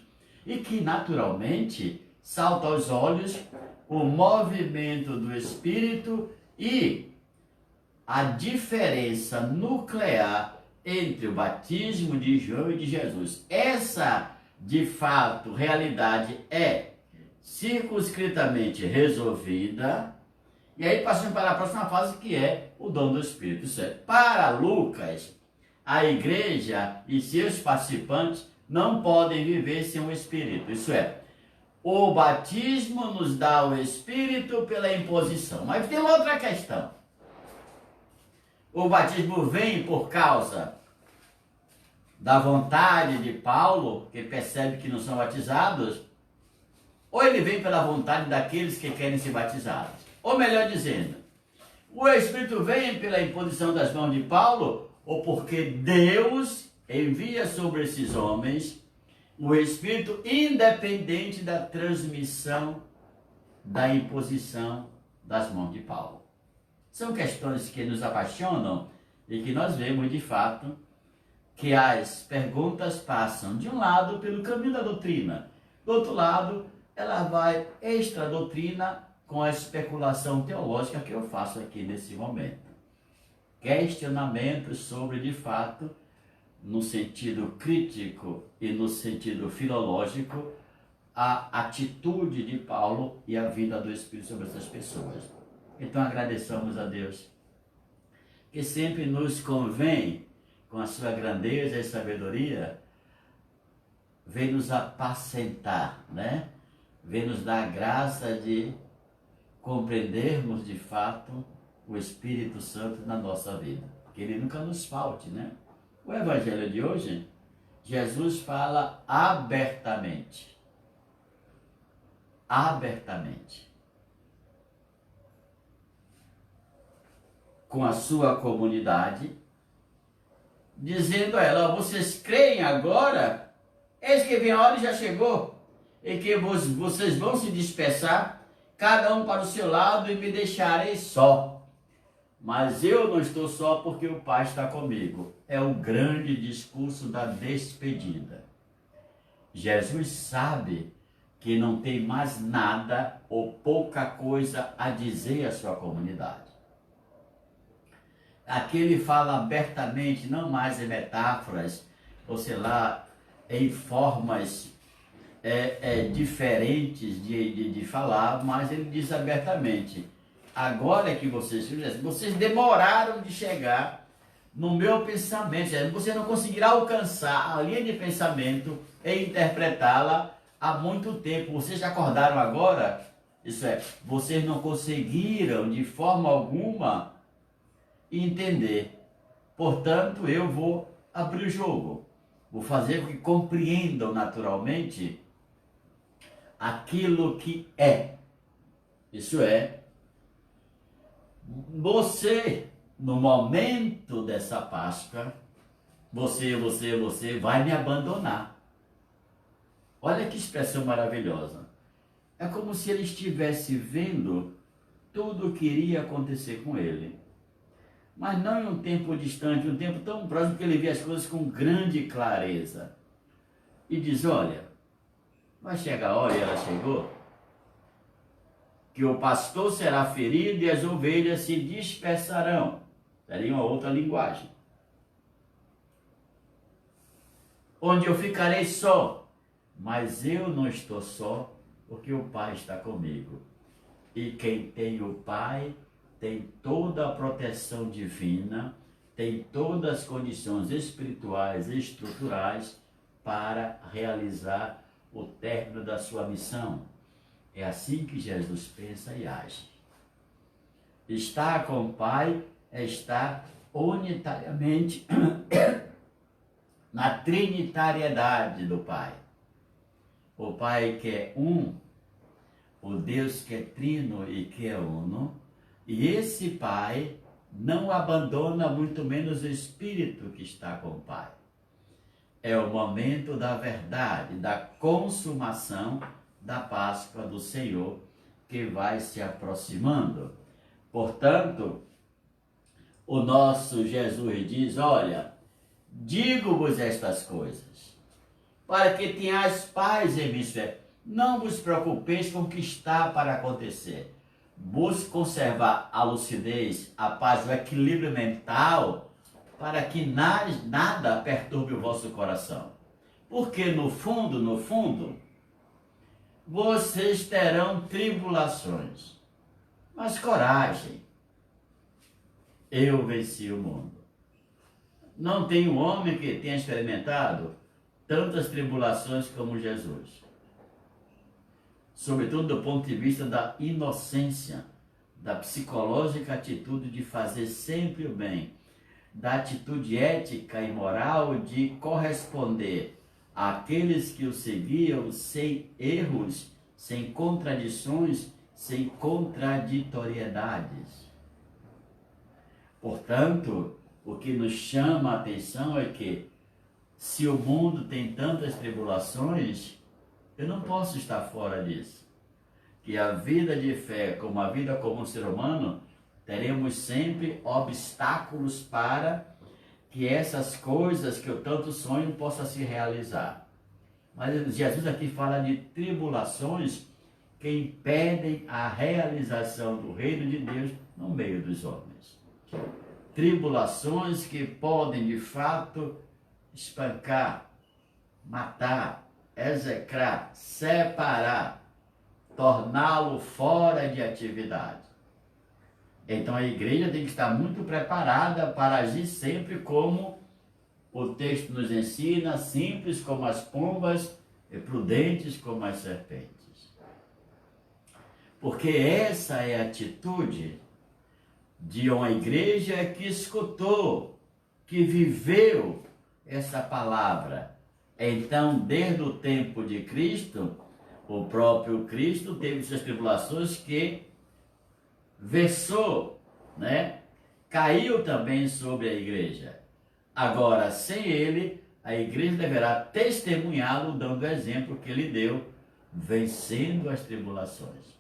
e que naturalmente salta aos olhos o movimento do Espírito e a diferença nuclear entre o batismo de João e de Jesus. Essa, de fato, realidade é circunscritamente resolvida. E aí passamos para a próxima fase, que é o dom do Espírito. Isso é, para Lucas, a igreja e seus participantes não podem viver sem o Espírito. Isso é, o batismo nos dá o Espírito pela imposição. Mas tem outra questão. O batismo vem por causa da vontade de Paulo, que percebe que não são batizados, ou ele vem pela vontade daqueles que querem ser batizados? Ou melhor dizendo, o Espírito vem pela imposição das mãos de Paulo, ou porque Deus envia sobre esses homens o Espírito independente da transmissão da imposição das mãos de Paulo? São questões que nos apaixonam e que nós vemos de fato que as perguntas passam de um lado pelo caminho da doutrina, do outro lado ela vai extra-doutrina com a especulação teológica que eu faço aqui nesse momento. Questionamentos sobre, de fato, no sentido crítico e no sentido filológico, a atitude de Paulo e a vinda do Espírito sobre essas pessoas. Então agradeçamos a Deus, que sempre nos convém, com a sua grandeza e sabedoria, vem nos apacentar, né? Vem nos dar a graça de compreendermos de fato o Espírito Santo na nossa vida. Que ele nunca nos falte, né? O Evangelho de hoje, Jesus fala abertamente. abertamente com a sua comunidade, dizendo a ela: vocês creem agora? Eis que vem a hora e já chegou, em que vocês vão se dispersar, cada um para o seu lado, e me deixarei só. Mas eu não estou só, porque o Pai está comigo. É o grande discurso da despedida. Jesus sabe que não tem mais nada ou pouca coisa a dizer à sua comunidade. Aqui ele fala abertamente, não mais em metáforas, ou sei lá, em formas diferentes de falar, mas ele diz abertamente: agora que vocês demoraram de chegar no meu pensamento, você não conseguirá alcançar a linha de pensamento e interpretá-la há muito tempo. Vocês já acordaram agora? Isso é, vocês não conseguiram de forma alguma entender. Portanto, eu vou abrir o jogo. Vou fazer com que compreendam naturalmente aquilo que é. Isso é, você, no momento dessa Páscoa, você vai me abandonar. Olha que expressão maravilhosa. É como se ele estivesse vendo tudo o que iria acontecer com ele. Mas não em um tempo distante, um tempo tão próximo que ele vê as coisas com grande clareza. E diz: olha, vai chegar a hora, e ela chegou, que o pastor será ferido e as ovelhas se dispersarão. Seria uma outra linguagem. Onde eu ficarei só, mas eu não estou só, porque o Pai está comigo. E quem tem o Pai tem toda a proteção divina, tem todas as condições espirituais e estruturais para realizar o término da sua missão. É assim que Jesus pensa e age. Estar com o Pai é estar unitariamente na trinitariedade do Pai. O Pai que é um, o Deus que é trino e que é uno, e esse Pai não abandona, muito menos o Espírito que está com o Pai. É o momento da verdade, da consumação da Páscoa do Senhor, que vai se aproximando. Portanto, o nosso Jesus diz: olha, digo-vos estas coisas, para que tenhais paz em mim. Não vos preocupeis com o que está para acontecer. Busque conservar a lucidez, a paz, o equilíbrio mental, para que nada perturbe o vosso coração. Porque no fundo, vocês terão tribulações. Mas coragem, eu venci o mundo. Não tem um homem que tenha experimentado tantas tribulações como Jesus. Sobretudo do ponto de vista da inocência, da psicológica atitude de fazer sempre o bem, da atitude ética e moral de corresponder àqueles que o seguiam sem erros, sem contradições, sem contraditoriedades. Portanto, o que nos chama a atenção é que, se o mundo tem tantas tribulações, eu não posso estar fora disso. Que a vida de fé, como a vida como ser humano, teremos sempre obstáculos para que essas coisas que eu tanto sonho possam se realizar. Mas Jesus aqui fala de tribulações que impedem a realização do reino de Deus no meio dos homens. Tribulações que podem, de fato, espancar, matar, execrar, separar, torná-lo fora de atividade. Então a igreja tem que estar muito preparada para agir sempre como o texto nos ensina, simples como as pombas e prudentes como as serpentes. Porque essa é a atitude de uma igreja que escutou, que viveu essa palavra. Então, desde o tempo de Cristo, O próprio Cristo teve suas tribulações que versou, né? Caiu também sobre a igreja. Agora, sem ele, a igreja deverá testemunhá-lo, dando o exemplo que ele deu, vencendo as tribulações.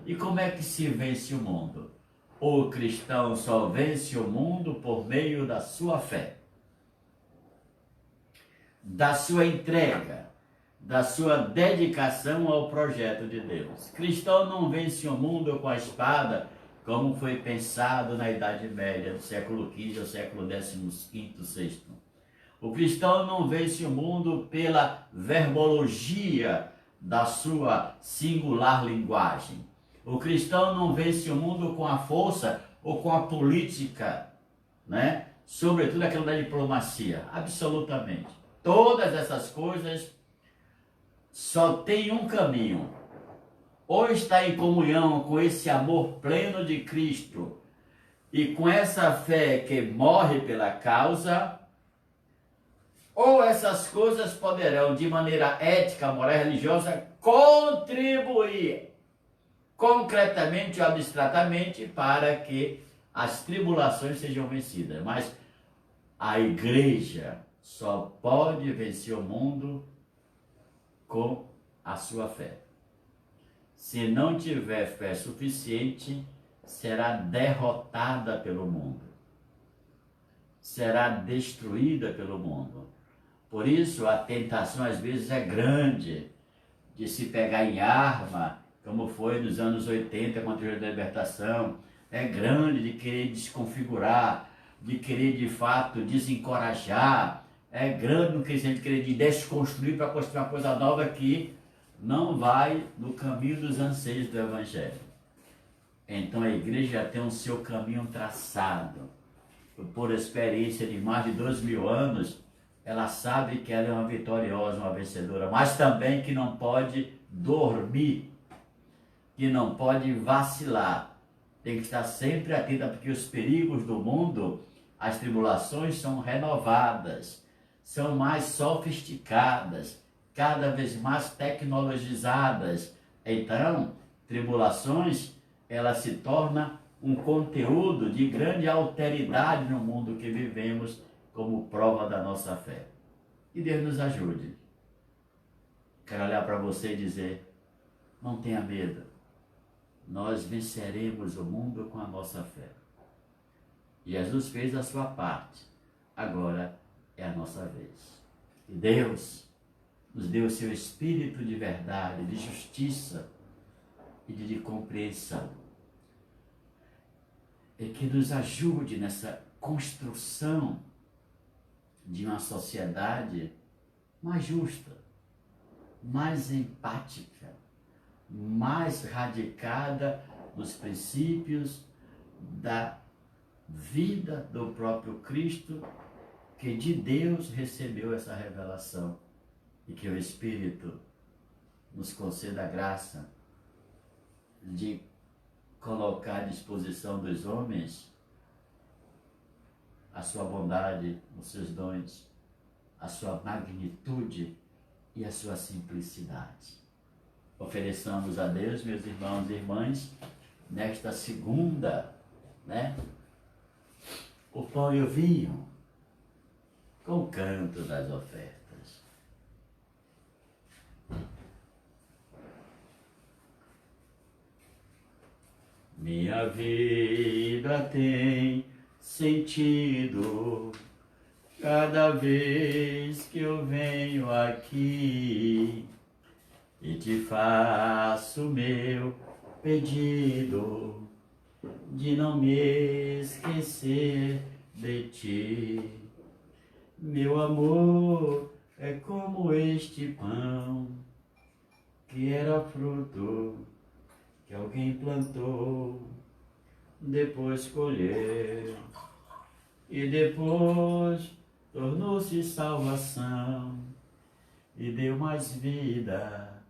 E como é que se vence o mundo? O cristão só vence o mundo por meio da sua fé, da sua entrega, da sua dedicação ao projeto de Deus. Cristão não vence o mundo com a espada, como foi pensado na Idade Média, do século XV ao século XV, VI. O cristão não vence o mundo pela verbologia da sua singular linguagem. O cristão não vence o mundo com a força ou com a política, né? Sobretudo aquela da diplomacia, absolutamente. Todas essas coisas só tem um caminho: ou está em comunhão com esse amor pleno de Cristo e com essa fé que morre pela causa, ou essas coisas poderão, de maneira ética, moral e religiosa, contribuir concretamente ou abstratamente para que as tribulações sejam vencidas. Mas a igreja só pode vencer o mundo com a sua fé. Se não tiver fé suficiente, será derrotada pelo mundo, será destruída pelo mundo. Por isso a tentação às vezes é grande de se pegar em arma, como foi nos anos 80 com a teoria da libertação. É grande de querer desconfigurar, de querer de fato desencorajar. É grande no que a gente querer de desconstruir para construir uma coisa nova que não vai no caminho dos anseios do Evangelho. Então a igreja tem o seu caminho traçado. Por experiência de mais de 2.000 anos, ela sabe que ela é uma vitoriosa, uma vencedora, mas também que não pode dormir, que não pode vacilar. Tem que estar sempre atenta, porque os perigos do mundo, as tribulações são renovadas, são mais sofisticadas, cada vez mais tecnologizadas. Então, tribulações, ela se torna um conteúdo de grande alteridade no mundo que vivemos, como prova da nossa fé. E Deus nos ajude. Quero olhar para você e dizer: não tenha medo. Nós venceremos o mundo com a nossa fé. Jesus fez a sua parte. Agora é a nossa vez. E Deus nos deu o seu espírito de verdade, de justiça e de compreensão. E que nos ajude nessa construção de uma sociedade mais justa, mais empática, mais radicada nos princípios da vida do próprio Cristo, que de Deus recebeu essa revelação, e que o Espírito nos conceda a graça de colocar à disposição dos homens a sua bondade, os seus dons, a sua magnitude e a sua simplicidade. Ofereçamos a Deus, meus irmãos e irmãs, nesta segunda, o pão e o vinho, com o canto das ofertas. Minha vida tem sentido cada vez que eu venho aqui e te faço meu pedido de não me esquecer de ti. Meu amor é como este pão que era fruto que alguém plantou, depois colheu e depois tornou-se salvação e deu mais vida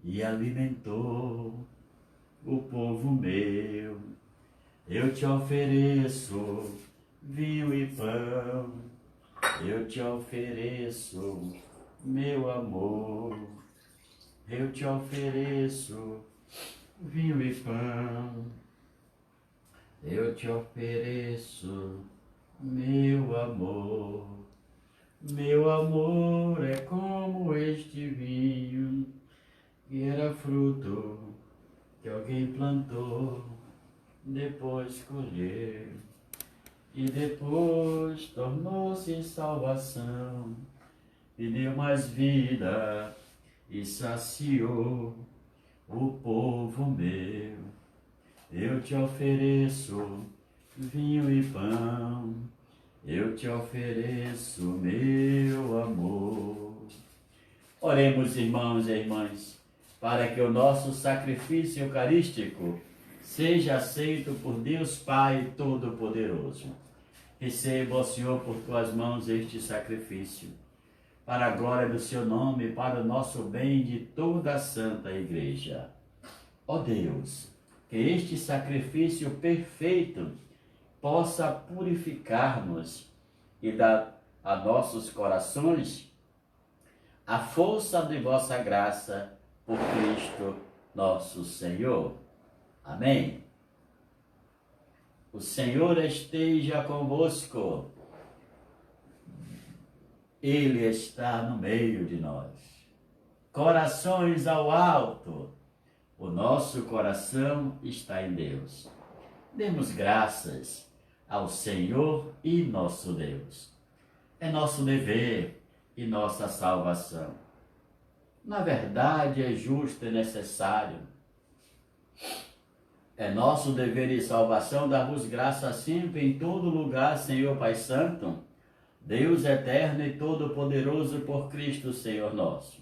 e alimentou o povo meu. Eu te ofereço vinho e pão, eu te ofereço meu amor. eu te ofereço vinho e pão. Eu te ofereço meu amor. Meu amor é como este vinho que era fruto que alguém plantou, depois colheu e depois tornou-se salvação e deu mais vida e saciou o povo meu. Eu te ofereço vinho e pão, eu te ofereço meu amor. Oremos, irmãos e irmãs, para que o nosso sacrifício eucarístico seja aceito por Deus Pai Todo-Poderoso. Receba, ó Senhor, por tuas mãos este sacrifício, para a glória do seu nome, para o nosso bem de toda a Santa Igreja. Ó Deus, que este sacrifício perfeito possa purificar-nos e dar a nossos corações a força de vossa graça por Cristo nosso Senhor. Amém. O Senhor esteja convosco. Ele está no meio de nós. Corações ao alto. O nosso coração está em Deus. Demos graças ao Senhor e nosso Deus. É nosso dever e nossa salvação. Na verdade, é justo e necessário. É nosso dever e salvação dar-vos graça sempre em todo lugar, Senhor Pai Santo, Deus eterno e todo-poderoso por Cristo, Senhor nosso.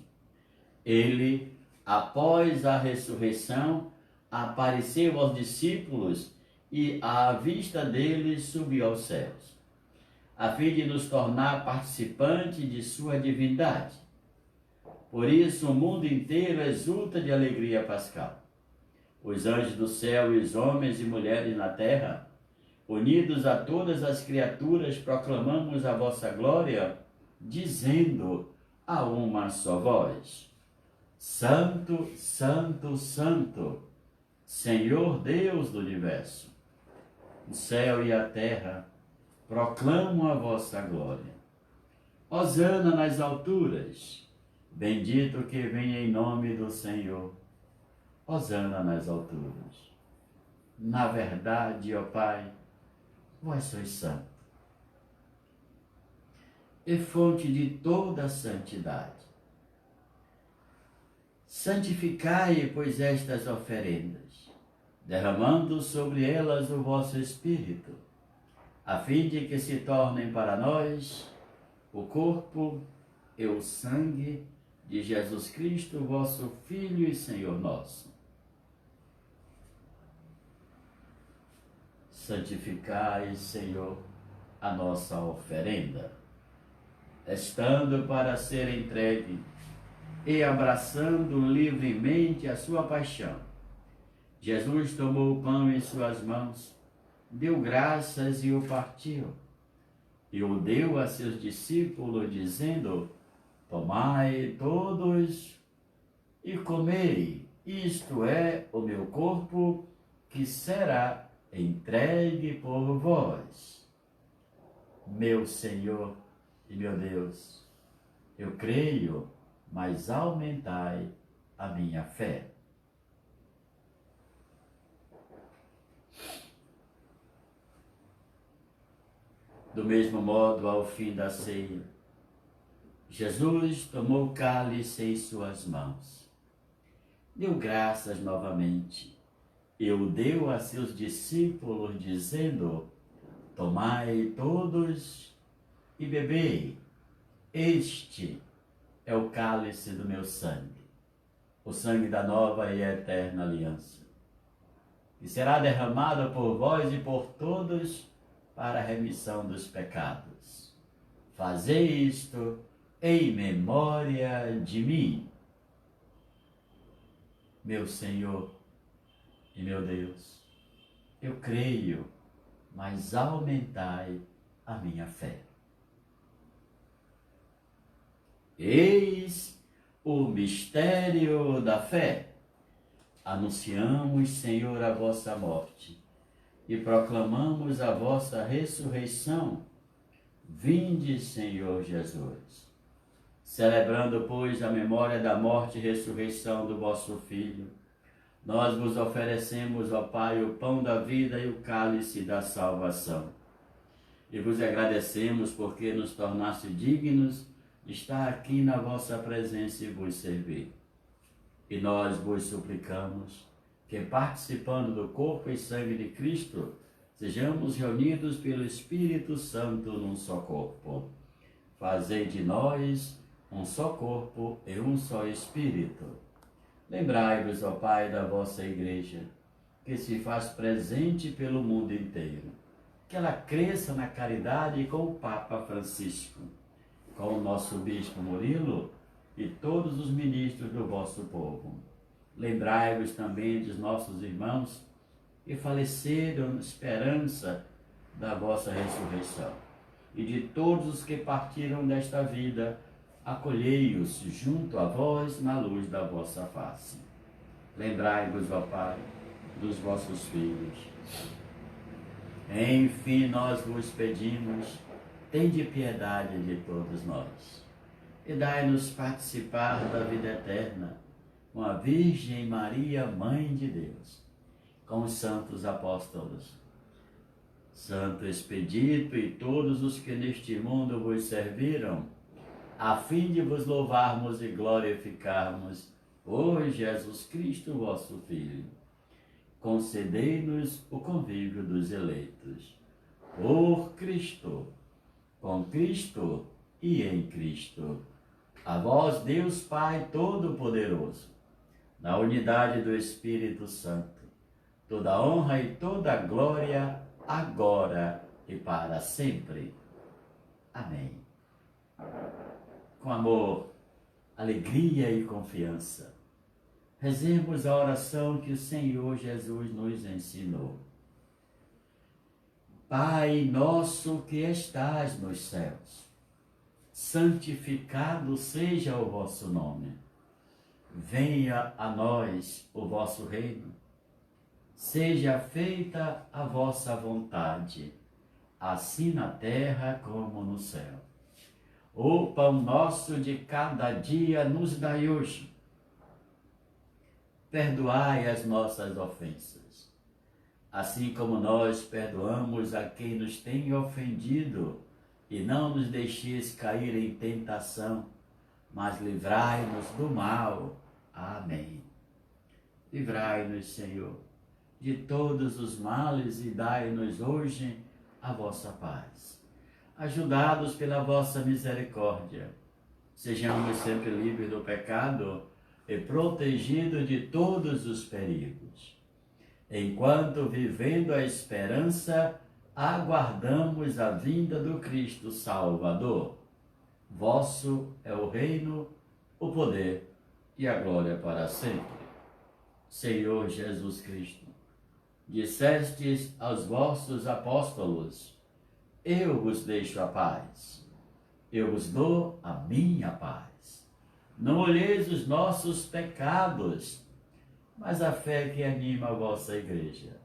Ele, após a ressurreição, apareceu aos discípulos e, à vista deles, subiu aos céus, a fim de nos tornar participantes de sua divindade. Por isso, o mundo inteiro exulta de alegria pascal. Os anjos do céu e os homens e mulheres na terra, unidos a todas as criaturas, proclamamos a vossa glória, dizendo a uma só voz: Santo, Santo, Santo, Senhor Deus do universo. O céu e a terra proclamam a vossa glória. Hosana nas alturas, bendito que vem em nome do Senhor. Hosana nas alturas. Na verdade, ó Pai, vós sois santo e fonte de toda a santidade. Santificai, pois, estas oferendas, derramando sobre elas o vosso Espírito, a fim de que se tornem para nós o corpo e o sangue de Jesus Cristo, vosso Filho e Senhor nosso. Santificai, Senhor, a nossa oferenda, estando para ser entregue e abraçando livremente a sua paixão. Jesus tomou o pão em suas mãos, deu graças e o partiu, e o deu a seus discípulos, dizendo: Tomai todos e comei, isto é o meu corpo, que será entregue por vós. Meu Senhor e meu Deus, eu creio, mas aumentai a minha fé. Do mesmo modo, ao fim da ceia, Jesus tomou o cálice em suas mãos, deu graças novamente e o deu a seus discípulos, dizendo: Tomai todos e bebei, este é o cálice do meu sangue, o sangue da nova e eterna aliança, que será derramado por vós e por todos para a remissão dos pecados. Fazei isto em memória de mim. Meu Senhor e meu Deus, eu creio, mas aumentai a minha fé. Eis o mistério da fé. Anunciamos, Senhor, a vossa morte e proclamamos a vossa ressurreição. Vinde, Senhor Jesus. Celebrando, pois, a memória da morte e ressurreição do vosso Filho, nós vos oferecemos, ó Pai, o pão da vida e o cálice da salvação. E vos agradecemos porque nos tornaste dignos de estar aqui na vossa presença e vos servir. E nós vos suplicamos que, participando do corpo e sangue de Cristo, sejamos reunidos pelo Espírito Santo num só corpo. Fazei de nós um só corpo e um só Espírito. Lembrai-vos, ó Pai, da vossa Igreja, que se faz presente pelo mundo inteiro. Que ela cresça na caridade com o Papa Francisco, com o nosso Bispo Murilo e todos os ministros do vosso povo. Lembrai-vos também dos nossos irmãos que faleceram na esperança da vossa ressurreição. E de todos os que partiram desta vida, acolhei-os junto a vós na luz da vossa face. Lembrai-vos, ó Pai, dos vossos filhos. Enfim, nós vos pedimos, tende piedade de todos nós e dai-nos participar da vida eterna com a Virgem Maria, Mãe de Deus, com os santos apóstolos, Santo Expedito e todos os que neste mundo vos serviram, a fim de vos louvarmos e glorificarmos por Jesus Cristo, vosso Filho. Concedei-nos o convívio dos eleitos. Por Cristo, com Cristo e em Cristo. A vós, Deus Pai Todo-Poderoso, na unidade do Espírito Santo, toda honra e toda glória, agora e para sempre. Amém. Com amor, alegria e confiança, rezemos a oração que o Senhor Jesus nos ensinou. Pai nosso que estás nos céus, santificado seja o vosso nome. Venha a nós o vosso reino. Seja feita a vossa vontade, assim na terra como no céu. O pão nosso de cada dia nos dai hoje. Perdoai as nossas ofensas, assim como nós perdoamos a quem nos tem ofendido, e não nos deixeis cair em tentação, mas livrai-nos do mal. Amém. Livrai-nos, Senhor, de todos os males e dai-nos hoje a vossa paz. Ajudados pela vossa misericórdia, sejamos sempre livres do pecado e protegidos de todos os perigos. Enquanto, vivendo a esperança, aguardamos a vinda do Cristo Salvador. Vosso é o reino, o poder e a glória para sempre. Senhor Jesus Cristo, dissestes aos vossos apóstolos: eu vos deixo a paz, eu vos dou a minha paz. Não olheis os nossos pecados, mas a fé que anima a vossa Igreja.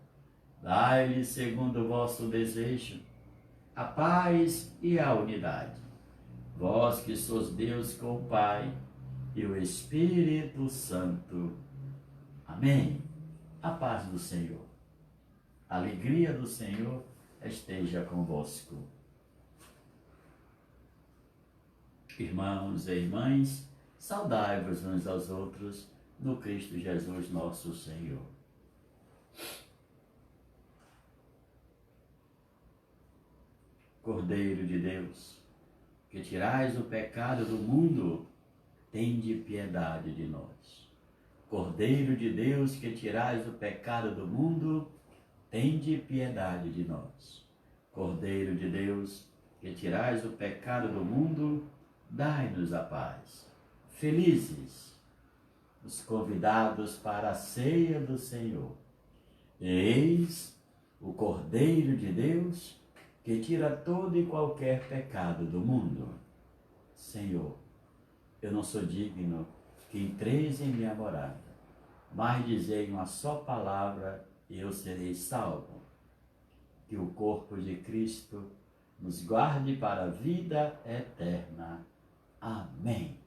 Dai-lhe, segundo o vosso desejo, a paz e a unidade. Vós que sois Deus com o Pai e o Espírito Santo. Amém. A paz do Senhor, a alegria do Senhor esteja convosco. Irmãos e irmãs, saudai-vos uns aos outros no Cristo Jesus nosso Senhor. Cordeiro de Deus, que tirais o pecado do mundo, tende piedade de nós. Cordeiro de Deus, que tirais o pecado do mundo, tende piedade de nós. Cordeiro de Deus, que tirais o pecado do mundo, dai-nos a paz. Felizes os convidados para a ceia do Senhor. Eis o Cordeiro de Deus, que tira todo e qualquer pecado do mundo. Senhor, eu não sou digno que entreis em minha morada, mas dizei uma só palavra e eu serei salvo. Que o corpo de Cristo nos guarde para a vida eterna. Amém.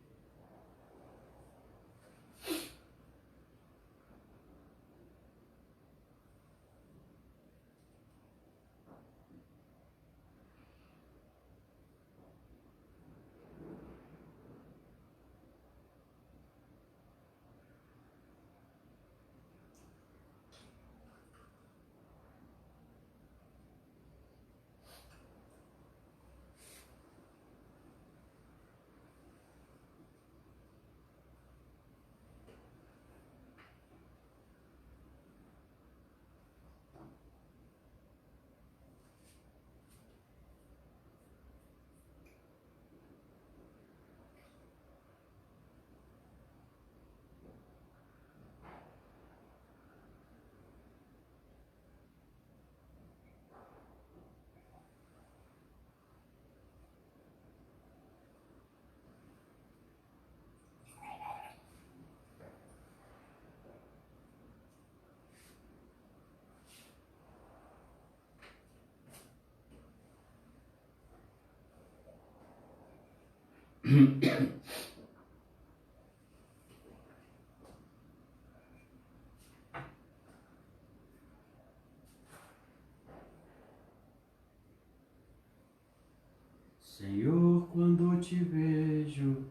Senhor, quando te vejo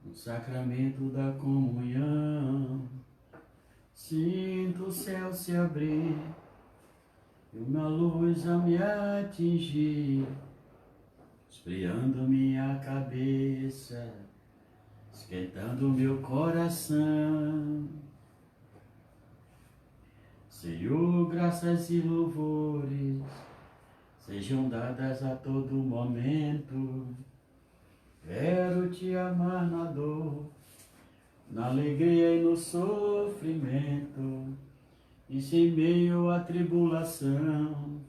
no sacramento da comunhão, sinto o céu se abrir e uma luz a me atingir, esfriando minha cabeça, esquentando meu coração. Senhor, graças e louvores sejam dadas a todo momento. Quero te amar na dor, na alegria e no sofrimento, e se em meio à tribulação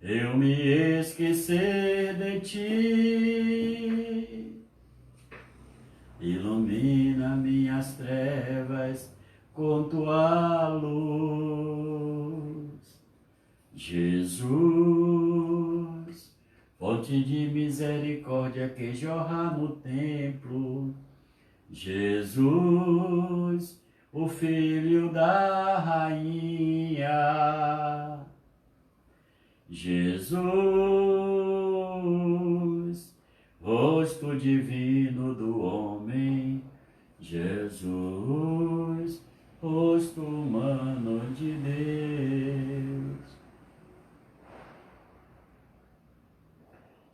eu me esquecer de ti. Ilumina minhas trevas com tua luz. Jesus, fonte de misericórdia que jorra no templo. Jesus, o Filho da Rainha. Jesus, rosto divino do homem. Jesus, rosto humano de Deus.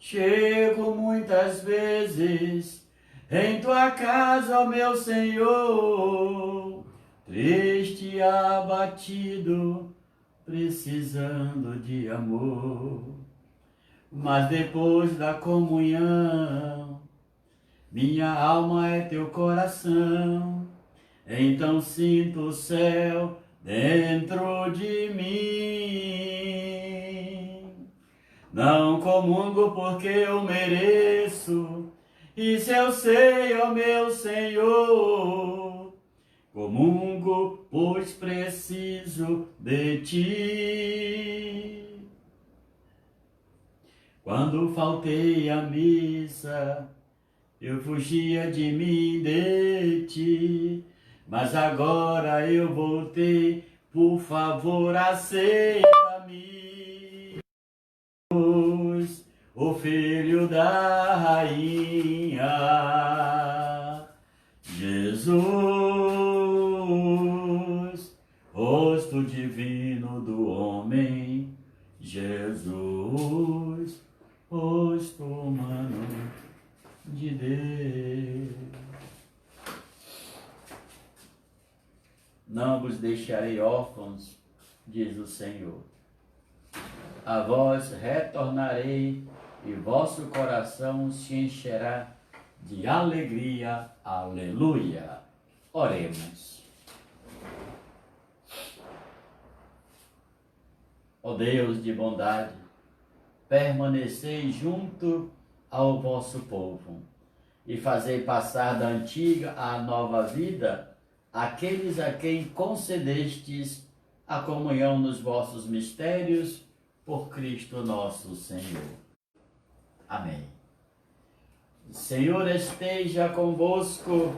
Chego muitas vezes em tua casa, ó meu Senhor, triste e abatido, precisando de amor. Mas depois da comunhão, minha alma é teu coração, então sinto o céu dentro de mim. Não comungo porque eu mereço, isso eu sei, ó meu Senhor. Comungo, pois preciso de ti. Quando faltei à missa, eu fugia de mim, de ti. Mas agora eu voltei, por favor, aceita-me. O Filho da Rainha, Jesus, rosto divino do homem. Jesus, rosto humano de Deus. Não vos deixarei órfãos, diz o Senhor. A vós retornarei e vosso coração se encherá de alegria. Aleluia. Oremos. Ó Deus de bondade, permanecei junto ao vosso povo e fazei passar da antiga à nova vida aqueles a quem concedestes a comunhão nos vossos mistérios, por Cristo nosso Senhor. Amém. O Senhor esteja convosco,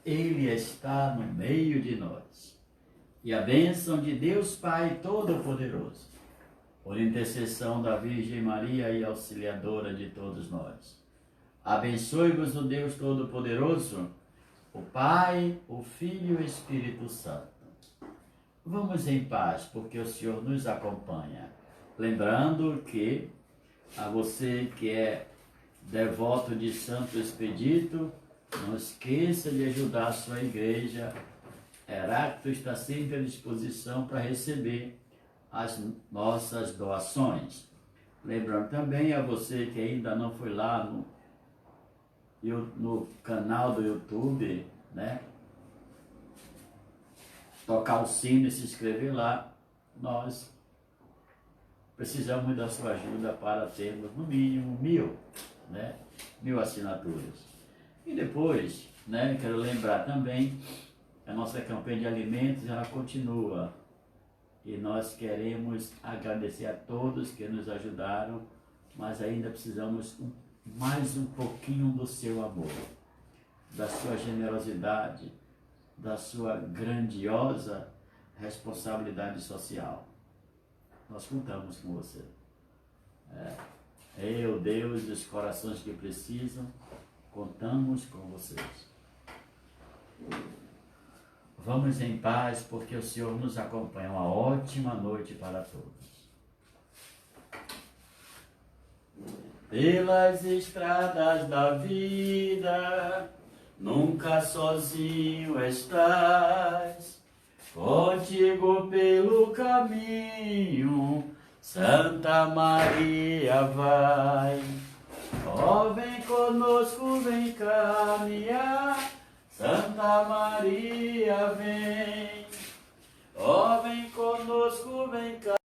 Ele está no meio de nós. E a bênção de Deus Pai Todo-Poderoso, por intercessão da Virgem Maria e auxiliadora de todos nós, abençoe-vos o Deus Todo-Poderoso, o Pai, o Filho e o Espírito Santo. Vamos em paz, porque o Senhor nos acompanha. Lembrando que a você que é devoto de Santo Expedito, não esqueça de ajudar a sua igreja. Heráclito está sempre à disposição para receber as nossas doações. Lembrando também a você que ainda não foi lá no canal do YouTube, né? Tocar o sino e se inscrever lá. Nós precisamos da sua ajuda para termos no mínimo 1.000 assinaturas. E depois, né, quero lembrar também, a nossa campanha de alimentos, ela continua. E nós queremos agradecer a todos que nos ajudaram, mas ainda precisamos mais um pouquinho do seu amor, da sua generosidade, da sua grandiosa responsabilidade social. Nós contamos com você. Eu, Deus, e os corações que precisam, contamos com vocês. Vamos em paz, porque o Senhor nos acompanha. Uma ótima noite para todos. Pelas estradas da vida, nunca sozinho estás. Contigo pelo caminho, Santa Maria vai. Ó, vem conosco, vem caminhar, Santa Maria vem. Ó, vem conosco, vem caminhar.